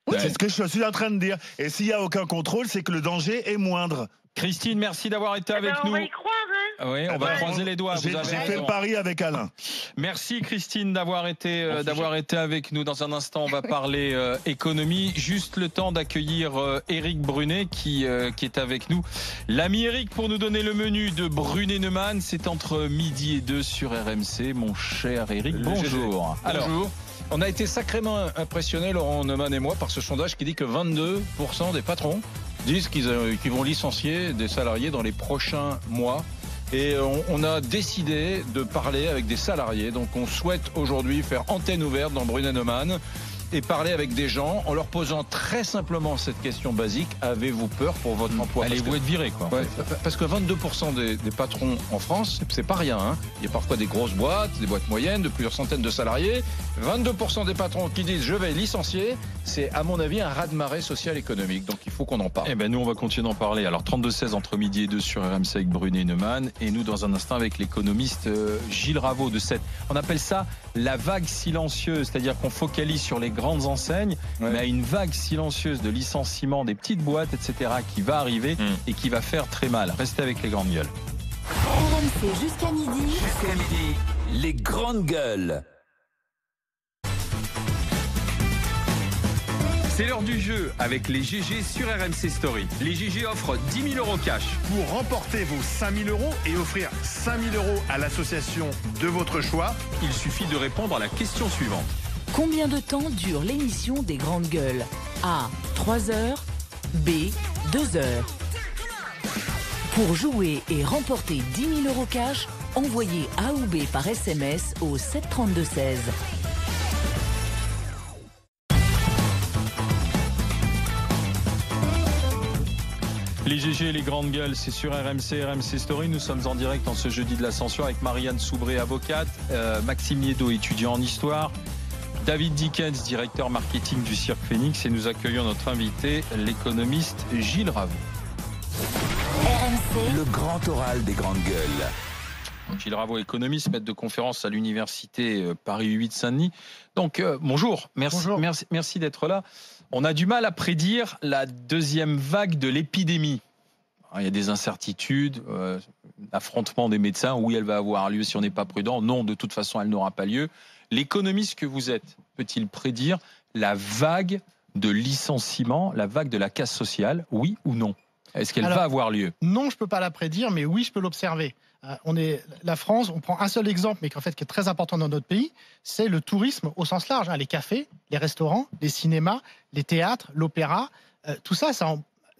Oui. C'est ce que je suis en train de dire. Et s'il n'y a aucun contrôle, c'est que le danger est moindre. Christine, merci d'avoir été avec nous. On va y croire, hein. Oui, on va croiser les doigts. J'ai fait le pari avec Alain. Merci Christine d'avoir été avec nous. Dans un instant, on va parler économie. Juste le temps d'accueillir Éric Brunet qui est avec nous. L'ami Éric pour nous donner le menu de Brunet-Neumann. C'est entre midi et 2 sur RMC. Mon cher Éric, bonjour. Alors, bonjour. On a été sacrément impressionnés, Laurent Neumann et moi, par ce sondage qui dit que 22% des patrons disent qu'ils vont licencier des salariés dans les prochains mois. Et on a décidé de parler avec des salariés. Donc on souhaite aujourd'hui faire antenne ouverte dans Brunet-Neumann et parler avec des gens en leur posant très simplement cette question basique. Avez-vous peur pour votre emploi? Allez-vous être viré, quoi? Parce que 22% des patrons en France, c'est pas rien. Hein. Il y a parfois des grosses boîtes, des boîtes moyennes de plusieurs centaines de salariés. 22% des patrons qui disent je vais licencier, c'est à mon avis un raz-de-marée social-économique. Donc il faut qu'on en parle. Eh ben nous on va continuer d'en parler. Alors 32-16 entre midi et 2 sur RMC avec Brunet-Neumann et nous dans un instant avec l'économiste Gilles Raveau de cette. On appelle ça la vague silencieuse, c'est-à-dire qu'on focalise sur les grandes enseignes, mais à une vague silencieuse de licenciement des petites boîtes, etc. qui va arriver et qui va faire très mal. Restez avec les grandes gueules. RMC jusqu'à midi. Les grandes gueules. C'est l'heure du jeu avec les GG sur RMC Story. Les GG offrent 10 000 € cash. Pour remporter vos 5 000 € et offrir 5 000 € à l'association de votre choix, il suffit de répondre à la question suivante. Combien de temps dure l'émission des grandes gueules? A. 3 heures. B. 2 heures. Pour jouer et remporter 10 000 € cash, envoyez A ou B par SMS au 732-16. Les GG et les grandes gueules, c'est sur RMC Story. Nous sommes en direct en ce jeudi de l'Ascension avec Marianne Soubré, avocate, Maxime Niedo, étudiant en histoire, David Dickens, directeur marketing du Cirque Phoenix, et nous accueillons notre invité, l'économiste Gilles Raveau. RMC. Le grand oral des grandes gueules. Gilles Raveau, économiste, maître de conférence à l'université Paris 8 Saint-Denis. Donc bonjour, merci d'être là. On a du mal à prédire la deuxième vague de l'épidémie. Il y a des incertitudes, l'affrontement des médecins, oui, elle va avoir lieu si on n'est pas prudent. Non, de toute façon, elle n'aura pas lieu. L'économiste que vous êtes peut-il prédire la vague de licenciement, la vague de la casse sociale, oui ou non? Est-ce qu'elle va avoir lieu? Non, je ne peux pas la prédire, mais oui, je peux l'observer. La France, on prend un seul exemple, mais qui est très important dans notre pays, c'est le tourisme au sens large. Les cafés, les restaurants, les cinémas, les théâtres, l'opéra, tout ça,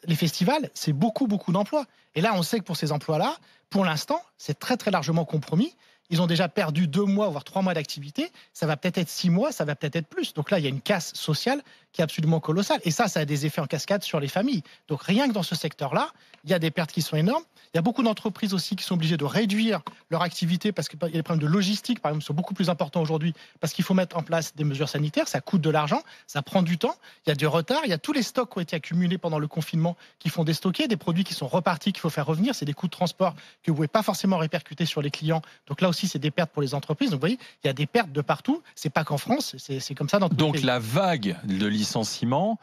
les festivals, c'est beaucoup d'emplois. Et là, on sait que pour ces emplois-là, pour l'instant, c'est très très largement compromis. ils ont déjà perdu 2 mois, voire 3 mois d'activité. Ça va peut-être être 6 mois, ça va peut-être être plus. Donc là, il y a une casse sociale qui est absolument colossale. Et ça a des effets en cascade sur les familles. Donc rien que dans ce secteur-là, il y a des pertes qui sont énormes. Il y a beaucoup d'entreprises aussi qui sont obligées de réduire leur activité parce qu'il y a des problèmes de logistique, par exemple, qui sont beaucoup plus importants aujourd'hui parce qu'il faut mettre en place des mesures sanitaires. Ça coûte de l'argent, ça prend du temps. Il y a du retard. Il y a tous les stocks qui ont été accumulés pendant le confinement qui font déstocker, des produits qui sont repartis qu'il faut faire revenir. C'est des coûts de transport que vous ne pouvez pas forcément répercuter sur les clients. Donc là aussi, c'est des pertes pour les entreprises. Donc vous voyez, il y a des pertes de partout. C'est pas qu'en France, c'est comme ça dans tout le pays. Donc la vague de licenciements,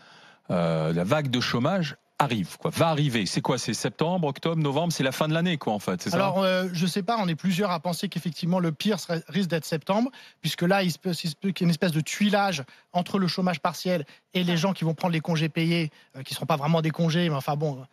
la vague de chômage arrive, va arriver. C'est quoi? C'est septembre, octobre, novembre? C'est la fin de l'année, en fait. C'est ça? Alors, je sais pas. On est plusieurs à penser qu'effectivement le pire risque d'être septembre, puisque là, il se peut qu'il y ait une espèce de tuilage entre le chômage partiel et les gens qui vont prendre les congés payés, qui seront pas vraiment des congés, mais enfin bon.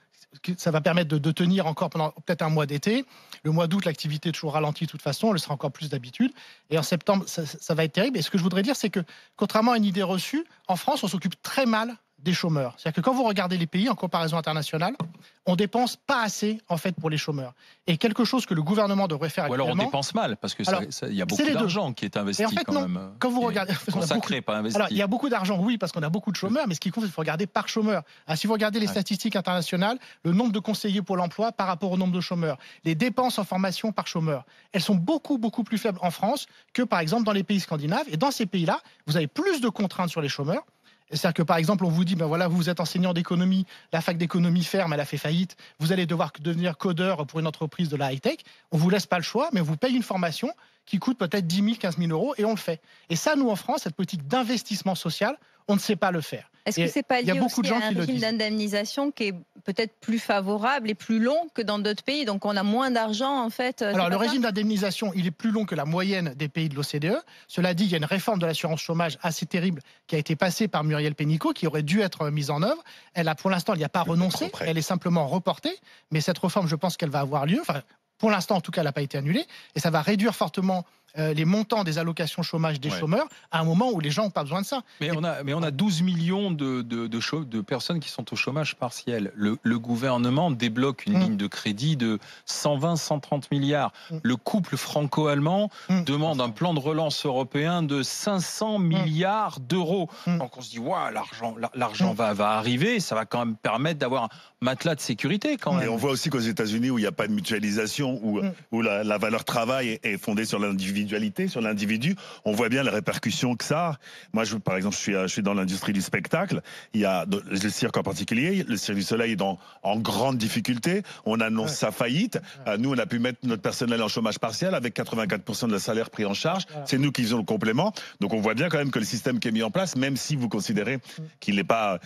Ça va permettre de tenir encore pendant peut-être un mois d'été. Le mois d'août, l'activité est toujours ralentie de toute façon, elle sera encore plus d'habitude. Et en septembre, ça va être terrible. Et ce que je voudrais dire, c'est que, contrairement à une idée reçue, en France, on s'occupe très mal des chômeurs. C'est-à-dire que quand vous regardez les pays en comparaison internationale, on dépense pas assez en fait pour les chômeurs. Et quelque chose que le gouvernement devrait faire actuellement. Ou alors on dépense mal parce que il y a beaucoup d'argent qui est investi. Et en fait, quand non. même. Quand vous regardez, consacré, pas investi. Alors il y a beaucoup d'argent, oui, parce qu'on a beaucoup de chômeurs, mais ce qui compte, c'est qu'il faut regarder par chômeur. Alors, si vous regardez les statistiques internationales, le nombre de conseillers pour l'emploi par rapport au nombre de chômeurs, les dépenses en formation par chômeur, elles sont beaucoup plus faibles en France que par exemple dans les pays scandinaves. Et dans ces pays-là, vous avez plus de contraintes sur les chômeurs. C'est-à-dire que, par exemple, on vous dit, vous êtes enseignant d'économie, la fac d'économie ferme, elle a fait faillite, vous allez devoir devenir codeur pour une entreprise de la high-tech. On ne vous laisse pas le choix, mais on vous paye une formation qui coûte peut-être 10 000, 15 000 euros, et on le fait. Et ça, nous, en France, cette politique d'investissement social, on ne sait pas le faire. Est-ce que c'est pas lié aussi à un régime d'indemnisation qui est peut-être plus favorable et plus long que dans d'autres pays? Donc on a moins d'argent en fait. Alors le régime d'indemnisation, il est plus long que la moyenne des pays de l'OCDE. Cela dit, il y a une réforme de l'assurance chômage assez terrible qui a été passée par Muriel Pénicaud, qui aurait dû être mise en œuvre. Elle a, pour l'instant, elle n'y a pas renoncé. Elle est simplement reportée. Mais cette réforme, je pense qu'elle va avoir lieu. Enfin, pour l'instant, en tout cas, elle n'a pas été annulée. Et ça va réduire fortement les montants des allocations chômage des chômeurs à un moment où les gens n'ont pas besoin de ça. Mais on a 12 millions de personnes qui sont au chômage partiel. Le gouvernement débloque une ligne de crédit de 120-130 milliards. Le couple franco-allemand demande un plan de relance européen de 500 milliards d'euros. Donc on se dit, l'argent va arriver, ça va quand même permettre d'avoir un matelas de sécurité quand même. Et on voit aussi qu'aux États-Unis, où il n'y a pas de mutualisation, où la valeur travail est fondée sur l'individualité, sur l'individu, on voit bien les répercussions que ça a. Moi, par exemple, je suis dans l'industrie du spectacle. Il y a le cirque en particulier. Le Cirque du Soleil est en grande difficulté. On annonce sa faillite. Nous, on a pu mettre notre personnel en chômage partiel avec 84% de la salaire pris en charge. C'est nous qui faisons le complément. Donc, on voit bien quand même que le système qui est mis en place, même si vous considérez qu'il n'est pas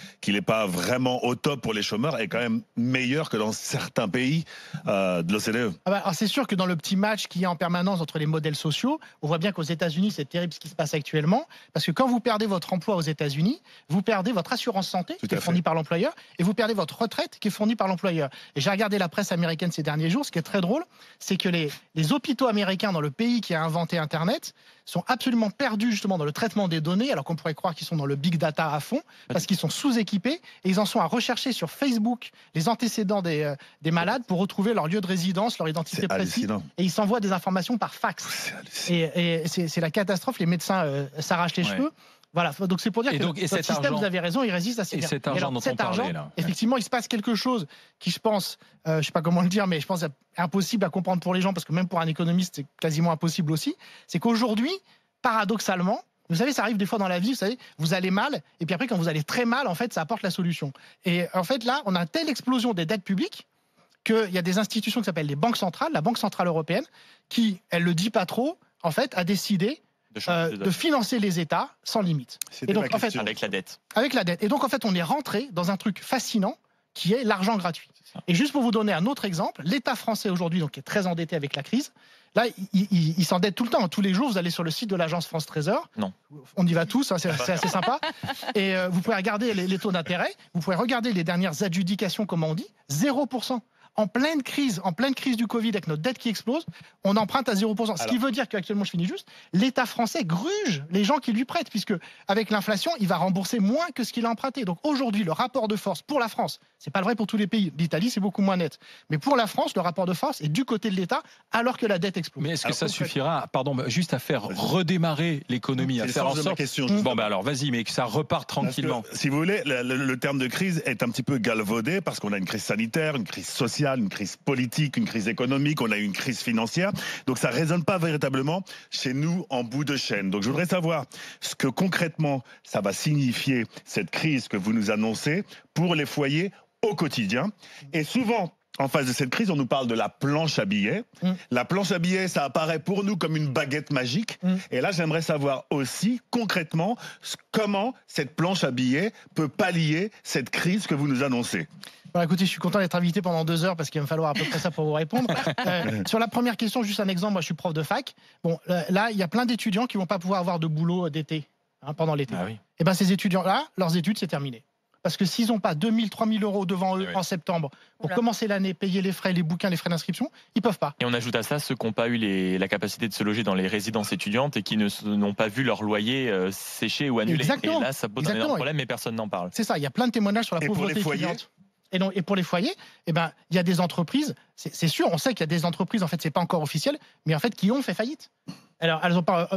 vraiment au top pour les chômeurs, est quand même meilleur que dans certains pays de l'OCDE. Alors c'est sûr que dans le petit match qu'il y a en permanence entre les modèles sociaux, on voit bien qu'aux États-Unis, c'est terrible ce qui se passe actuellement, parce que quand vous perdez votre emploi aux États-Unis, vous perdez votre assurance santé qui est fournie par l'employeur, et vous perdez votre retraite qui est fournie par l'employeur. Et j'ai regardé la presse américaine ces derniers jours, ce qui est très drôle, c'est que les hôpitaux américains dans le pays qui a inventé Internet sont absolument perdus justement dans le traitement des données, alors qu'on pourrait croire qu'ils sont dans le big data à fond, parce qu'ils sont sous-équipés, et ils en sont à rechercher sur Facebook les antécédents des malades pour retrouver leur lieu de résidence, leur identité précise, et ils s'envoient des informations par fax. Et c'est la catastrophe, les médecins s'arrachent les cheveux. Voilà, donc c'est pour dire que notre système, vous avez raison, il résiste assez bien. Cet argent dont on parlait, là. Effectivement, il se passe quelque chose qui, je pense, je ne sais pas comment le dire, mais je pense impossible à comprendre pour les gens, parce que même pour un économiste, c'est quasiment impossible aussi, c'est qu'aujourd'hui, paradoxalement, vous savez, ça arrive des fois dans la vie, vous savez, vous allez mal, et puis après, quand vous allez très mal, en fait, ça apporte la solution. Et en fait, là, on a une telle explosion des dettes publiques qu'il y a des institutions qui s'appellent les banques centrales, la Banque Centrale Européenne, qui, elle ne le dit pas trop, en fait, a décidé de financer les États sans limite. Et donc, en fait, avec la dette. Avec la dette. Et donc, en fait, on est rentré dans un truc fascinant qui est l'argent gratuit. Et juste pour vous donner un autre exemple, l'État français aujourd'hui, donc, qui est très endetté avec la crise, là, il s'endette tout le temps. Tous les jours, vous allez sur le site de l'agence France Trésor. Non. On y va tous, hein, c'est assez sympa. Et vous pouvez regarder les taux d'intérêt. Vous pouvez regarder les dernières adjudications, comme on dit, 0%. en pleine crise du Covid, avec notre dette qui explose, on emprunte à 0%. Ce qui veut dire qu'actuellement, je finis juste, l'État français gruge les gens qui lui prêtent, puisque avec l'inflation, il va rembourser moins que ce qu'il a emprunté. Donc aujourd'hui, le rapport de force pour la France, c'est pas vrai pour tous les pays. L'Italie, c'est beaucoup moins net. Mais pour la France, le rapport de force est du côté de l'État, alors que la dette explose. Mais est-ce que ça suffira, juste à faire redémarrer l'économie, à faire en sorte... Bon, alors vas-y, mais que ça reparte tranquillement. Si vous voulez, le terme de crise est un petit peu galvaudé parce qu'on a une crise sanitaire, une crise sociale, une crise politique, une crise économique, on a une crise financière. Donc ça ne résonne pas véritablement chez nous en bout de chaîne. Donc je voudrais savoir ce que concrètement ça va signifier, cette crise que vous nous annoncez, pour les foyers au quotidien. Et souvent, en face de cette crise, on nous parle de la planche à billets. La planche à billets, ça apparaît pour nous comme une baguette magique. Et là, j'aimerais savoir aussi, concrètement, comment cette planche à billets peut pallier cette crise que vous nous annoncez. Bon, écoutez, je suis content d'être invité pendant 2 heures parce qu'il va me falloir à peu près ça pour vous répondre. Sur la première question, juste un exemple, moi je suis prof de fac. Bon, là, il y a plein d'étudiants qui ne vont pas pouvoir avoir de boulot d'été, pendant l'été. Ah oui. Et bien ces étudiants-là, leurs études, c'est terminé. Parce que s'ils n'ont pas 2 000, 3 000 euros devant eux en septembre pour commencer l'année, payer les frais, les bouquins, les frais d'inscription, ils ne peuvent pas. Et on ajoute à ça ceux qui n'ont pas eu la capacité de se loger dans les résidences étudiantes et qui n'ont pas vu leur loyer séché ou annulé. Exactement. Et là, ça pose un énorme problème, mais personne n'en parle. C'est ça, il y a plein de témoignages sur la pauvreté étudiante. Et pour les foyers, il y a des entreprises, c'est sûr, on sait qu'il y a des entreprises, en fait, c'est pas encore officiel, mais en fait, qui ont fait faillite. Alors,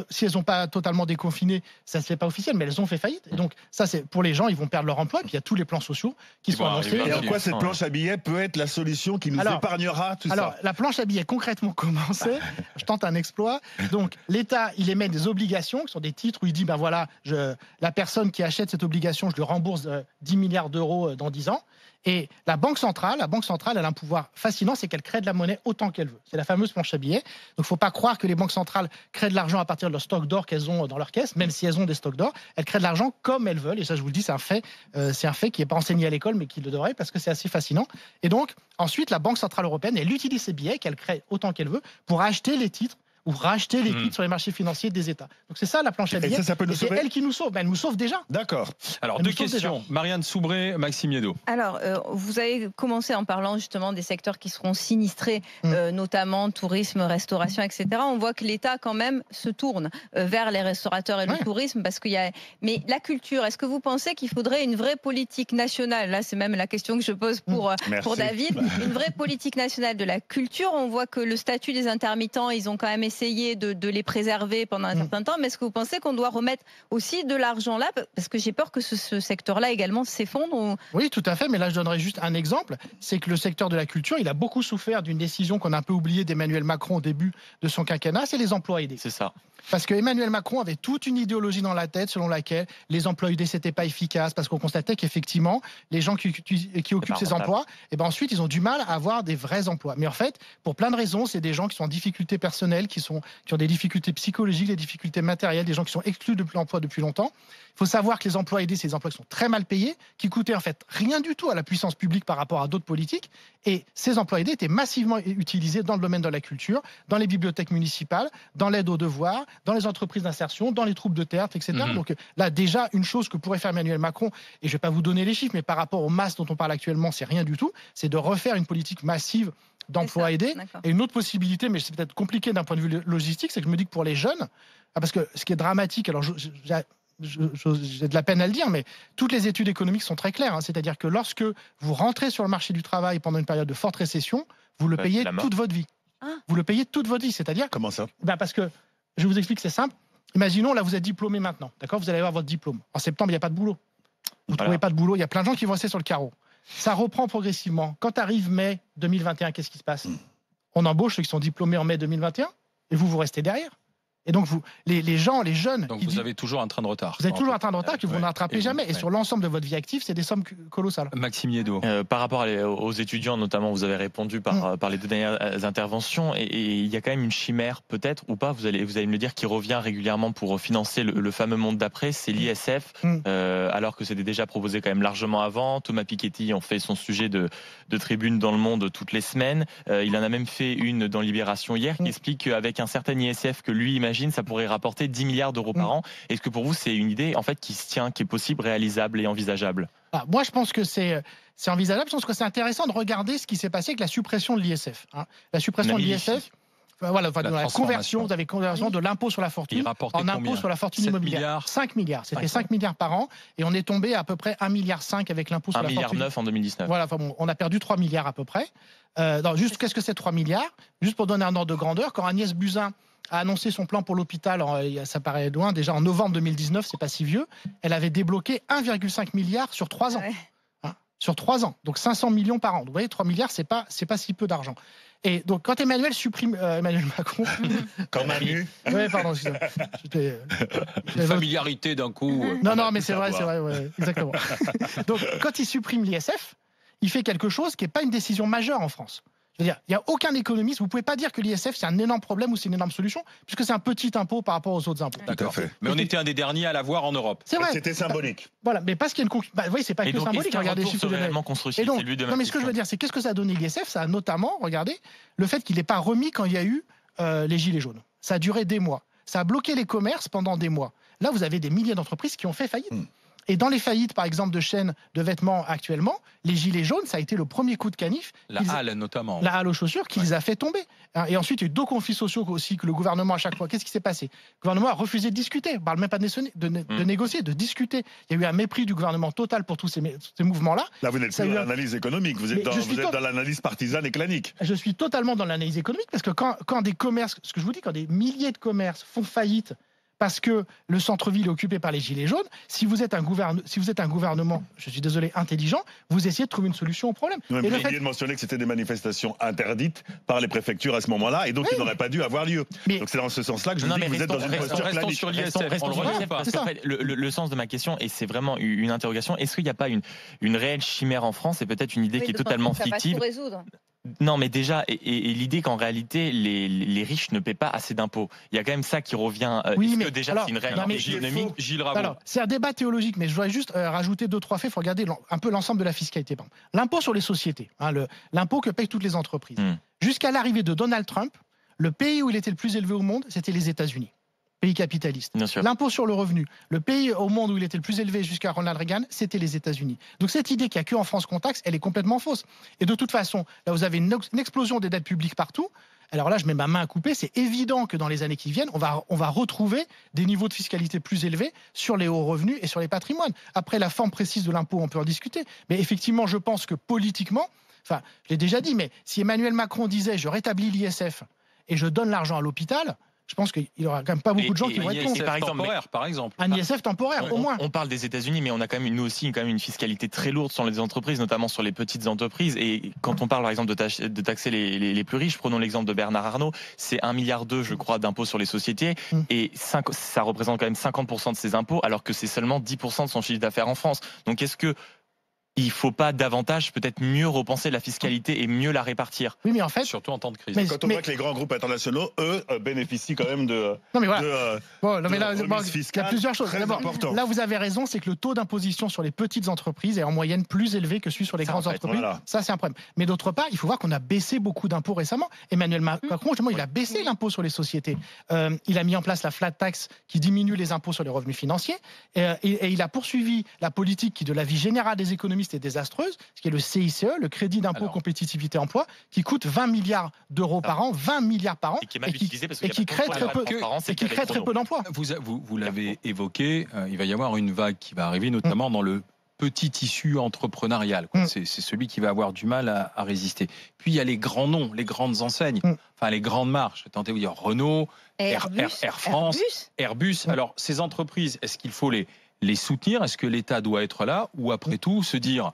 si elles n'ont pas totalement déconfiné, ça ne se fait pas officiel, mais elles ont fait faillite. Et donc, ça, c'est pour les gens, ils vont perdre leur emploi. Et puis, il y a tous les plans sociaux qui sont annoncés. Et en quoi cette planche à billets peut être la solution qui nous épargnera tout ça? Alors, la planche à billets, concrètement, comment c'est? Je tente un exploit. Donc, l'État, il émet des obligations, qui sont des titres où il dit, la personne qui achète cette obligation, je lui rembourse 10 milliards d'euros dans 10 ans. Et la Banque centrale, elle a un pouvoir fascinant, c'est qu'elle crée de la monnaie autant qu'elle veut. C'est la fameuse planche à billets. Donc, il ne faut pas croire que les banques centrales créent de l'argent à partir de leur stock d'or qu'elles ont dans leur caisse, même si elles ont des stocks d'or. Elles créent de l'argent comme elles veulent. Et ça, je vous le dis, c'est un fait qui n'est pas enseigné à l'école, mais qui le devrait, parce que c'est assez fascinant. Et donc, ensuite, la Banque centrale européenne, elle utilise ces billets qu'elle crée autant qu'elle veut pour acheter les titres ou racheter les titres sur les marchés financiers des États. Donc c'est ça la planche à billets. Et ça peut nous sauver. C'est elle qui nous sauve. Elle nous sauve déjà. D'accord. Alors, 2 questions. Marianne Soubré, Maxime Yeddo. Alors, vous avez commencé en parlant justement des secteurs qui seront sinistrés, notamment tourisme, restauration, etc. On voit que l'État quand même se tourne vers les restaurateurs et le tourisme parce qu'il y a. Mais la culture, est-ce que vous pensez qu'il faudrait une vraie politique nationale? Là, c'est même la question que je pose pour David. Une vraie politique nationale de la culture. On voit que le statut des intermittents, ils ont quand même essayer de les préserver pendant un certain temps, mais est-ce que vous pensez qu'on doit remettre aussi de l'argent là? Parce que j'ai peur que ce secteur-là également s'effondre. Oui, tout à fait, mais là je donnerai juste un exemple, c'est que le secteur de la culture, il a beaucoup souffert d'une décision qu'on a un peu oubliée d'Emmanuel Macron au début de son quinquennat, c'est les emplois aidés. C'est ça. Parce que Emmanuel Macron avait toute une idéologie dans la tête selon laquelle les emplois aidés c'était pas efficace, parce qu'on constatait qu'effectivement les gens qui occupent ces emplois, et ben ensuite ils ont du mal à avoir des vrais emplois. Mais en fait, pour plein de raisons, c'est des gens qui sont en difficulté personnelle, qui ont des difficultés psychologiques, des difficultés matérielles, des gens qui sont exclus de l'emploi depuis longtemps. Il faut savoir que les emplois aidés, c'est des emplois qui sont très mal payés, qui coûtaient en fait rien du tout à la puissance publique par rapport à d'autres politiques. Et ces emplois aidés étaient massivement utilisés dans le domaine de la culture, dans les bibliothèques municipales, dans l'aide aux devoirs, dans les entreprises d'insertion, dans les troupes de théâtre, etc. Donc là, déjà, une chose que pourrait faire Emmanuel Macron, et je ne vais pas vous donner les chiffres, mais par rapport aux masses dont on parle actuellement, c'est rien du tout, c'est de refaire une politique massive d'emploi aidé. Et une autre possibilité, mais c'est peut-être compliqué d'un point de vue logistique, c'est que je me dis que pour les jeunes, parce que ce qui est dramatique, alors j'ai de la peine à le dire, mais toutes les études économiques sont très claires. C'est-à-dire que lorsque vous rentrez sur le marché du travail pendant une période de forte récession, vous le payez toute votre vie. Vous le payez toute votre vie. C'est-à-dire. Comment ça? Parce que, je vous explique, c'est simple. Imaginons, là, vous êtes diplômé maintenant. D'accord? Vous allez avoir votre diplôme. En septembre, il n'y a pas de boulot. Vous ne trouvez pas de boulot. Il y a plein de gens qui vont rester sur le carreau. Ça reprend progressivement. Quand arrive mai 2021, qu'est-ce qui se passe? On embauche ceux qui sont diplômés en mai 2021 et vous restez derrière. Et donc, les gens, les jeunes... Donc, vous avez toujours un train de retard. Vous avez toujours un train de retard que vous ne rattrapez jamais. Et sur l'ensemble de votre vie active, c'est des sommes colossales. Maxime Yeddo. Par rapport aux étudiants, notamment, vous avez répondu par les 2 dernières interventions. Et il y a quand même une chimère, peut-être, ou pas, vous allez me le dire, qui revient régulièrement pour financer le fameux monde d'après, c'est l'ISF, alors que c'était déjà proposé quand même largement avant. Thomas Piketty en fait son sujet de tribune dans Le Monde toutes les semaines. Il en a même fait une dans Libération hier, qui explique qu'avec un certain ISF que lui imagine j'imagine, ça pourrait rapporter 10 milliards d'euros par an. Est-ce que pour vous, c'est une idée en fait qui se tient, qui est possible, réalisable et envisageable? Moi, je pense que c'est envisageable. Je pense que c'est intéressant de regarder ce qui s'est passé avec la suppression de l'ISF. La suppression de l'ISF. Voilà, la conversion, vous avez conversion de l'impôt sur la fortune en impôt sur la fortune immobilière. 5 milliards. C'était 5 milliards par an et on est tombé à peu près 1,9 milliard avec l'impôt sur la fortune. 1,9 milliard en 2019. Voilà, on a perdu 3 milliards à peu près. Juste, qu'est-ce que c'est 3 milliards? Juste pour donner un ordre de grandeur, quand Agnès Buzyn a annoncé son plan pour l'hôpital, ça paraît loin, déjà en novembre 2019, c'est pas si vieux, elle avait débloqué 1,5 milliard sur 3 ans. Sur 3 ans, donc 500 millions par an. Vous voyez, 3 milliards, c'est pas si peu d'argent. Et donc, quand Emmanuel supprime Emmanuel Macron. Quand Manu. Oui, pardon, excusez-moi. Une familiarité d'un coup. Non, mais c'est vrai, ouais, exactement. Donc, quand il supprime l'ISF, il fait quelque chose qui n'est pas une décision majeure en France. Je veux dire, il n'y a aucun économiste, vous ne pouvez pas dire que l'ISF c'est un énorme problème ou c'est une énorme solution, puisque c'est un petit impôt par rapport aux autres impôts. D'accord. Mais on était un des derniers à l'avoir en Europe. C'est vrai. C'était symbolique. Voilà, mais parce qu'il y a une concurrence. Oui, c'est pas que symbolique. Regardez les chiffres réellement constructifs. Non, mais ce que je veux dire, c'est qu'est-ce que ça a donné l'ISF? Ça a notamment, regardez, le fait qu'il n'est pas remis quand il y a eu les gilets jaunes. Ça a duré des mois. Ça a bloqué les commerces pendant des mois. Là, vous avez des milliers d'entreprises qui ont fait faillite. Et dans les faillites, par exemple, de chaînes de vêtements actuellement, les gilets jaunes, ça a été le premier coup de canif. La halle, notamment. La halle aux chaussures qui les a fait tomber. Et ensuite, il y a eu 2 conflits sociaux aussi que le gouvernement, à chaque fois. Qu'est-ce qui s'est passé? Le gouvernement a refusé de discuter. On ne parle même pas de négocier, de discuter. Il y a eu un mépris du gouvernement total pour tous ces mouvements-là. Là, vous n'êtes plus dans l'analyse économique. Vous êtes dans l'analyse partisane et clanique. Je suis totalement dans l'analyse économique parce que quand des commerces, ce que je vous dis, quand des milliers de commerces font faillite, parce que le centre-ville est occupé par les gilets jaunes, si vous êtes un gouvernement, je suis désolé, intelligent, vous essayez de trouver une solution au problème. Vous avez oublié de mentionner que c'était des manifestations interdites par les préfectures à ce moment-là, et donc ils n'auraient pas dû avoir lieu. Donc c'est dans ce sens-là que je dis que vous êtes dans une posture clanique. Sur l'ISF, le sens de ma question, et c'est vraiment une interrogation, est-ce qu'il n'y a pas une réelle chimère en France, et peut-être une idée qui est totalement fictive? Non, mais déjà, et l'idée qu'en réalité, les riches ne paient pas assez d'impôts. Il y a quand même ça qui revient. Oui, mais déjà, c'est une réalité économique. Gilles Raveau. Alors, c'est un débat théologique, mais je voudrais juste rajouter 2-3 faits. Il faut regarder un peu l'ensemble de la fiscalité. L'impôt sur les sociétés, l'impôt que payent toutes les entreprises. Jusqu'à l'arrivée de Donald Trump, le pays où il était le plus élevé au monde, c'était les États-Unis. Pays capitaliste. L'impôt sur le revenu, le pays au monde où il était le plus élevé jusqu'à Ronald Reagan, c'était les États-Unis. Donc cette idée qu'il n'y a que en France qu'on taxe, elle est complètement fausse. Et de toute façon, là vous avez une explosion des dettes publiques partout. Alors là, je mets ma main à couper. C'est évident que dans les années qui viennent, on va retrouver des niveaux de fiscalité plus élevés sur les hauts revenus et sur les patrimoines. Après, la forme précise de l'impôt, on peut en discuter. Mais effectivement, je pense que politiquement, enfin, je l'ai déjà dit, mais si Emmanuel Macron disait « je rétablis l'ISF et je donne l'argent à l'hôpital », je pense qu'il n'y aura quand même pas beaucoup de gens qui vont être contre. Par exemple. Un ISF temporaire, au moins. On parle des États-Unis, mais on a quand même, nous aussi, une fiscalité très lourde sur les entreprises, notamment sur les petites entreprises. Et quand on parle, par exemple, de taxer les plus riches, prenons l'exemple de Bernard Arnault, c'est 1,2 milliard, je crois, d'impôts sur les sociétés. Et ça représente quand même 50% de ses impôts, alors que c'est seulement 10% de son chiffre d'affaires en France. Donc, est-ce que il ne faut pas davantage, peut-être mieux repenser la fiscalité et mieux la répartir? Oui, mais en fait, surtout en temps de crise. Quand on voit que les grands groupes internationaux, eux, bénéficient quand même de. Non, mais voilà. Il y a plusieurs choses. D'abord, là, vous avez raison, c'est que le taux d'imposition sur les petites entreprises est en moyenne plus élevé que celui sur les grandes entreprises. Voilà. Ça, c'est un problème. Mais d'autre part, il faut voir qu'on a baissé beaucoup d'impôts récemment. Emmanuel Macron, justement, il a baissé l'impôt sur les sociétés. Il a mis en place la flat tax qui diminue les impôts sur les revenus financiers. Et il a poursuivi la politique qui, de l'avis général des économistes, est désastreuse, ce qui est le CICE, le crédit d'impôt compétitivité emploi, qui coûte 20 milliards d'euros par an, 20 milliards par an, et qui crée très peu d'emplois. Vous l'avez évoqué, il va y avoir une vague qui va arriver, notamment dans le petit tissu entrepreneurial. C'est celui qui va avoir du mal à résister. Puis il y a les grands noms, les grandes enseignes, enfin les grandes marques. Tentez de vous dire Renault, Air France, Airbus. Alors ces entreprises, est-ce qu'il faut les soutenir? Est-ce que l'État doit être là? Ou après tout, se dire,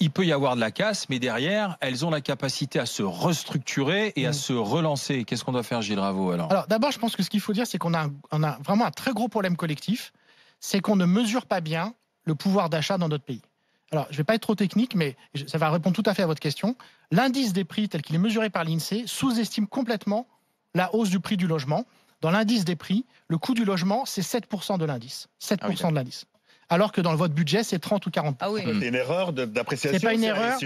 il peut y avoir de la casse, mais derrière, elles ont la capacité à se restructurer et à se relancer. Qu'est-ce qu'on doit faire, Gilles Raveau, alors d'abord, je pense que ce qu'il faut dire, c'est qu'on a vraiment un très gros problème collectif. C'est qu'on ne mesure pas bien le pouvoir d'achat dans notre pays. Alors, je ne vais pas être trop technique, mais ça va répondre tout à fait à votre question. L'indice des prix, tel qu'il est mesuré par l'INSEE, sous-estime complètement la hausse du prix du logement. Dans l'indice des prix, le coût du logement, c'est 7% de l'indice. 7% de l'indice. alors que dans votre budget, c'est 30 ou 40%. Ah oui. C'est une erreur d'appréciation. C'est pas une erreur.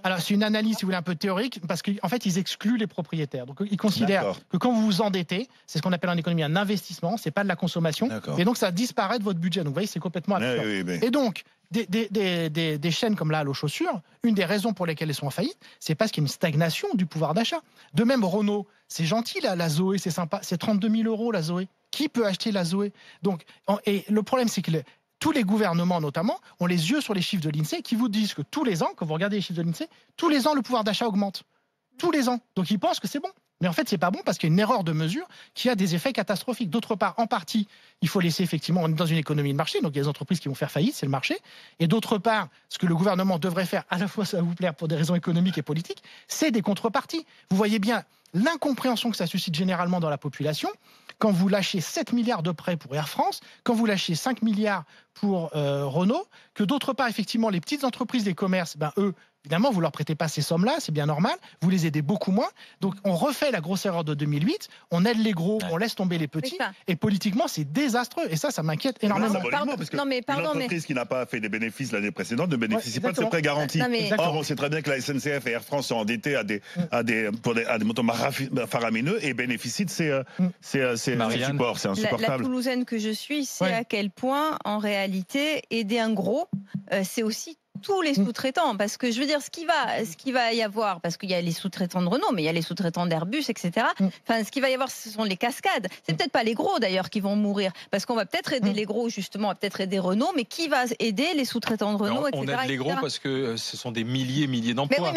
Alors, c'est une analyse, si vous voulez, un peu théorique, parce qu'en fait, ils excluent les propriétaires. Donc, ils considèrent que quand vous vous endettez, c'est ce qu'on appelle en économie un investissement, c'est pas de la consommation. Et donc, ça disparaît de votre budget. Donc, vous voyez, c'est complètement absurde. Et donc, des chaînes comme la Halo Chaussures, une des raisons pour lesquelles elles sont en faillite, c'est parce qu'il y a une stagnation du pouvoir d'achat. De même, Renault, c'est gentil, la Zoé, c'est sympa, c'est 32 000 € la Zoé. Qui peut acheter la Zoé? Donc, et le problème, c'est que tous les gouvernements, notamment, ont les yeux sur les chiffres de l'INSEE qui vous disent que tous les ans, quand vous regardez les chiffres de l'INSEE, tous les ans, le pouvoir d'achat augmente. Tous les ans. Donc, ils pensent que c'est bon. Mais en fait, c'est pas bon parce qu'il y a une erreur de mesure qui a des effets catastrophiques. D'autre part, en partie, il faut laisser effectivement, on est dans une économie de marché, donc il y a des entreprises qui vont faire faillite, c'est le marché. Et d'autre part, ce que le gouvernement devrait faire, à la fois ça va vous plaire pour des raisons économiques et politiques, c'est des contreparties. Vous voyez bien l'incompréhension que ça suscite généralement dans la population quand vous lâchez 7 milliards de prêts pour Air France, quand vous lâchez 5 milliards pour Renault, que d'autre part, effectivement, les petites entreprises, les commerces, eux, évidemment, vous leur prêtez pas ces sommes-là, c'est bien normal. Vous les aidez beaucoup moins. Donc, on refait la grosse erreur de 2008. On aide les gros, on laisse tomber les petits. Et politiquement, c'est désastreux. Et ça m'inquiète énormément. Parce que une entreprise qui n'a pas fait des bénéfices l'année précédente ne bénéficie pas de ce prêt garanti. Or, on sait très bien que la SNCF et Air France sont endettés pour des montants faramineux et bénéficient de ces supports. C'est insupportable. La Toulousaine que je suis, c'est à quel point, en réalité, aider un gros, c'est aussi tous les sous-traitants, parce que je veux dire, ce qui va y avoir, parce qu'il y a les sous-traitants de Renault, mais il y a les sous-traitants d'Airbus, etc. Enfin, ce qui va y avoir, ce sont les cascades. C'est peut-être pas les gros d'ailleurs qui vont mourir, parce qu'on va peut-être aider les gros justement, on va peut-être aider Renault, mais qui va aider les sous-traitants de Renault, etc. On aide les gros parce que ce sont des milliers d'emplois.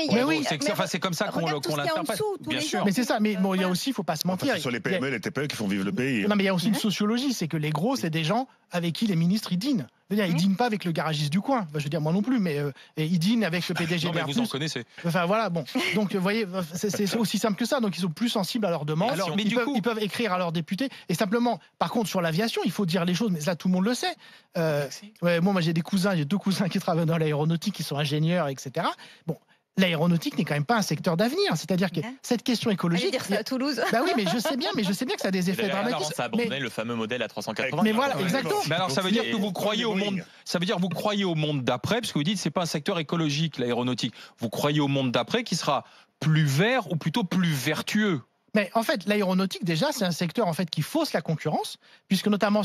C'est comme ça qu'on l'interprète. Bien sûr. Mais c'est ça. Mais bon, il y a aussi, il faut pas se mentir. Ce sont les PME, les TPE qui font vivre le pays. Non, mais il y a aussi une sociologie, c'est que les gros, c'est des gens avec qui les ministres ils dînent. Ils dînent pas avec le garagiste du coin. Je veux dire, moi non plus, mais ils dînent avec le PDG d'Airbus. Vous en connaissez. Enfin voilà, bon. Donc vous voyez, c'est aussi simple que ça. Donc ils sont plus sensibles à leurs demandes. Alors, ils peuvent écrire à leurs députés. Et simplement, par contre, sur l'aviation, il faut dire les choses. Mais là, tout le monde le sait. Moi, j'ai j'ai 2 cousins qui travaillent dans l'aéronautique, qui sont ingénieurs, etc. Bon. L'aéronautique n'est quand même pas un secteur d'avenir. C'est-à-dire que cette question écologique. Allez dire ça à Toulouse. Bah oui, mais je sais bien que ça a des effets dramatiques. Ça abandonnait le fameux modèle A380. Mais voilà, exactement. Mais alors, ça veut dire que vous croyez au monde. Ça veut dire que vous croyez au monde d'après, parce que vous dites c'est pas un secteur écologique, l'aéronautique. Vous croyez au monde d'après qui sera plus vert ou plutôt plus vertueux. Mais en fait, l'aéronautique, déjà, c'est un secteur en fait qui fausse la concurrence, puisque notamment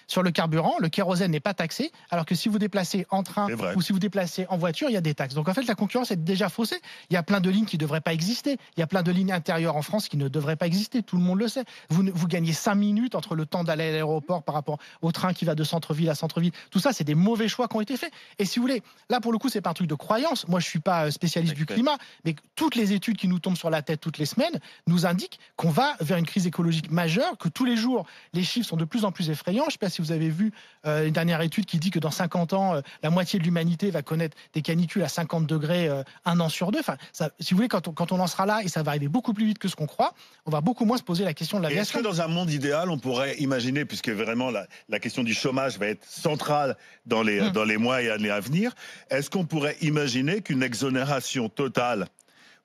sur le carburant, le kérosène n'est pas taxé, alors que si vous déplacez en train ou si vous déplacez en voiture, il y a des taxes. Donc en fait, la concurrence est déjà faussée. Il y a plein de lignes qui ne devraient pas exister. Il y a plein de lignes intérieures en France qui ne devraient pas exister. Tout le monde le sait. Vous gagnez 5 minutes entre le temps d'aller à l'aéroport par rapport au train qui va de centre-ville à centre-ville. Tout ça, c'est des mauvais choix qui ont été faits. Et si vous voulez, là, pour le coup, c'est pas un truc de croyance. Moi, je suis pas spécialiste du climat, mais toutes les études qui nous tombent sur la tête toutes les semaines nous indiquent qu'on va vers une crise écologique majeure, que tous les jours, les chiffres sont de plus en plus effrayants. Je ne sais pas si vous avez vu une dernière étude qui dit que dans 50 ans, la moitié de l'humanité va connaître des canicules à 50 degrés un an sur deux. Enfin, ça, si vous voulez, quand on en sera là, et ça va arriver beaucoup plus vite que ce qu'on croit, on va beaucoup moins se poser la question de l'aviation. Est-ce que dans un monde idéal, on pourrait imaginer, puisque vraiment la question du chômage va être centrale dans les mois et années à venir, est-ce qu'on pourrait imaginer qu'une exonération totale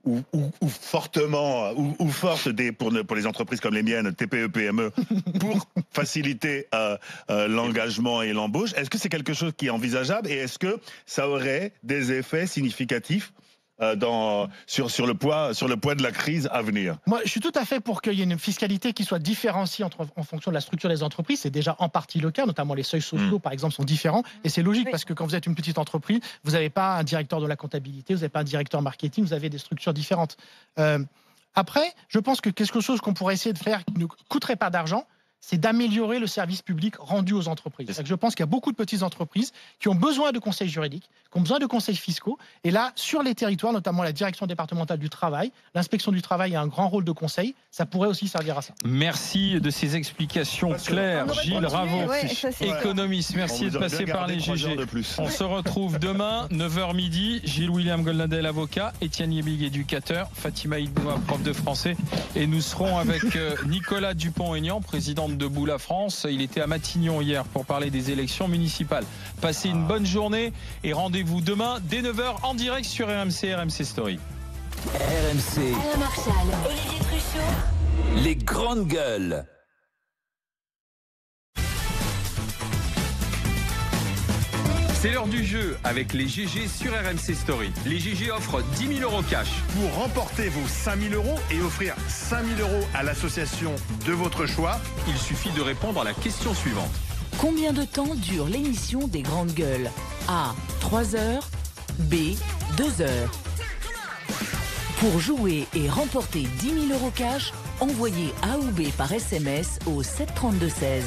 ou forte pour les entreprises comme les miennes, TPE, PME, pour faciliter l'engagement et l'embauche, est-ce que c'est quelque chose qui est envisageable et est-ce que ça aurait des effets significatifs sur le poids de la crise à venir? Moi, je suis tout à fait pour qu'il y ait une fiscalité qui soit différenciée en fonction de la structure des entreprises. C'est déjà en partie le cas, notamment les seuils sociaux, par exemple, sont différents. Et c'est logique parce que quand vous êtes une petite entreprise, vous n'avez pas un directeur de la comptabilité, vous n'avez pas un directeur marketing, vous avez des structures différentes. Après, je pense que quelque chose qu'on pourrait essayer de faire qui ne coûterait pas d'argent, c'est d'améliorer le service public rendu aux entreprises. Je pense qu'il y a beaucoup de petites entreprises qui ont besoin de conseils juridiques, qui ont besoin de conseils fiscaux. Et là, sur les territoires, notamment la direction départementale du travail, l'inspection du travail a un grand rôle de conseil. Ça pourrait aussi servir à ça. Merci de ces explications claires. Gilles Raveau, économiste. Merci de passer par les GG. On se retrouve demain, 9h midi. Gilles William Goldnadel, avocat. Étienne Yebig, éducateur. Fatima Idnoua, prof de français. Et nous serons avec Nicolas Dupont-Aignan, président de Debout la France. Il était à Matignon hier pour parler des élections municipales. Passez une bonne journée et rendez-vous demain dès 9h en direct sur RMC, RMC Story. RMC. Alain Marchal, Olivier Truchot. Les grandes gueules. C'est l'heure du jeu avec les GG sur RMC Story. Les GG offrent 10 000 € cash. Pour remporter vos 5 000 € et offrir 5 000 € à l'association de votre choix, il suffit de répondre à la question suivante. Combien de temps dure l'émission des Grandes Gueules? A. 3 heures. B. 2 heures. Pour jouer et remporter 10 000 € cash, envoyez A ou B par SMS au 7 32 16.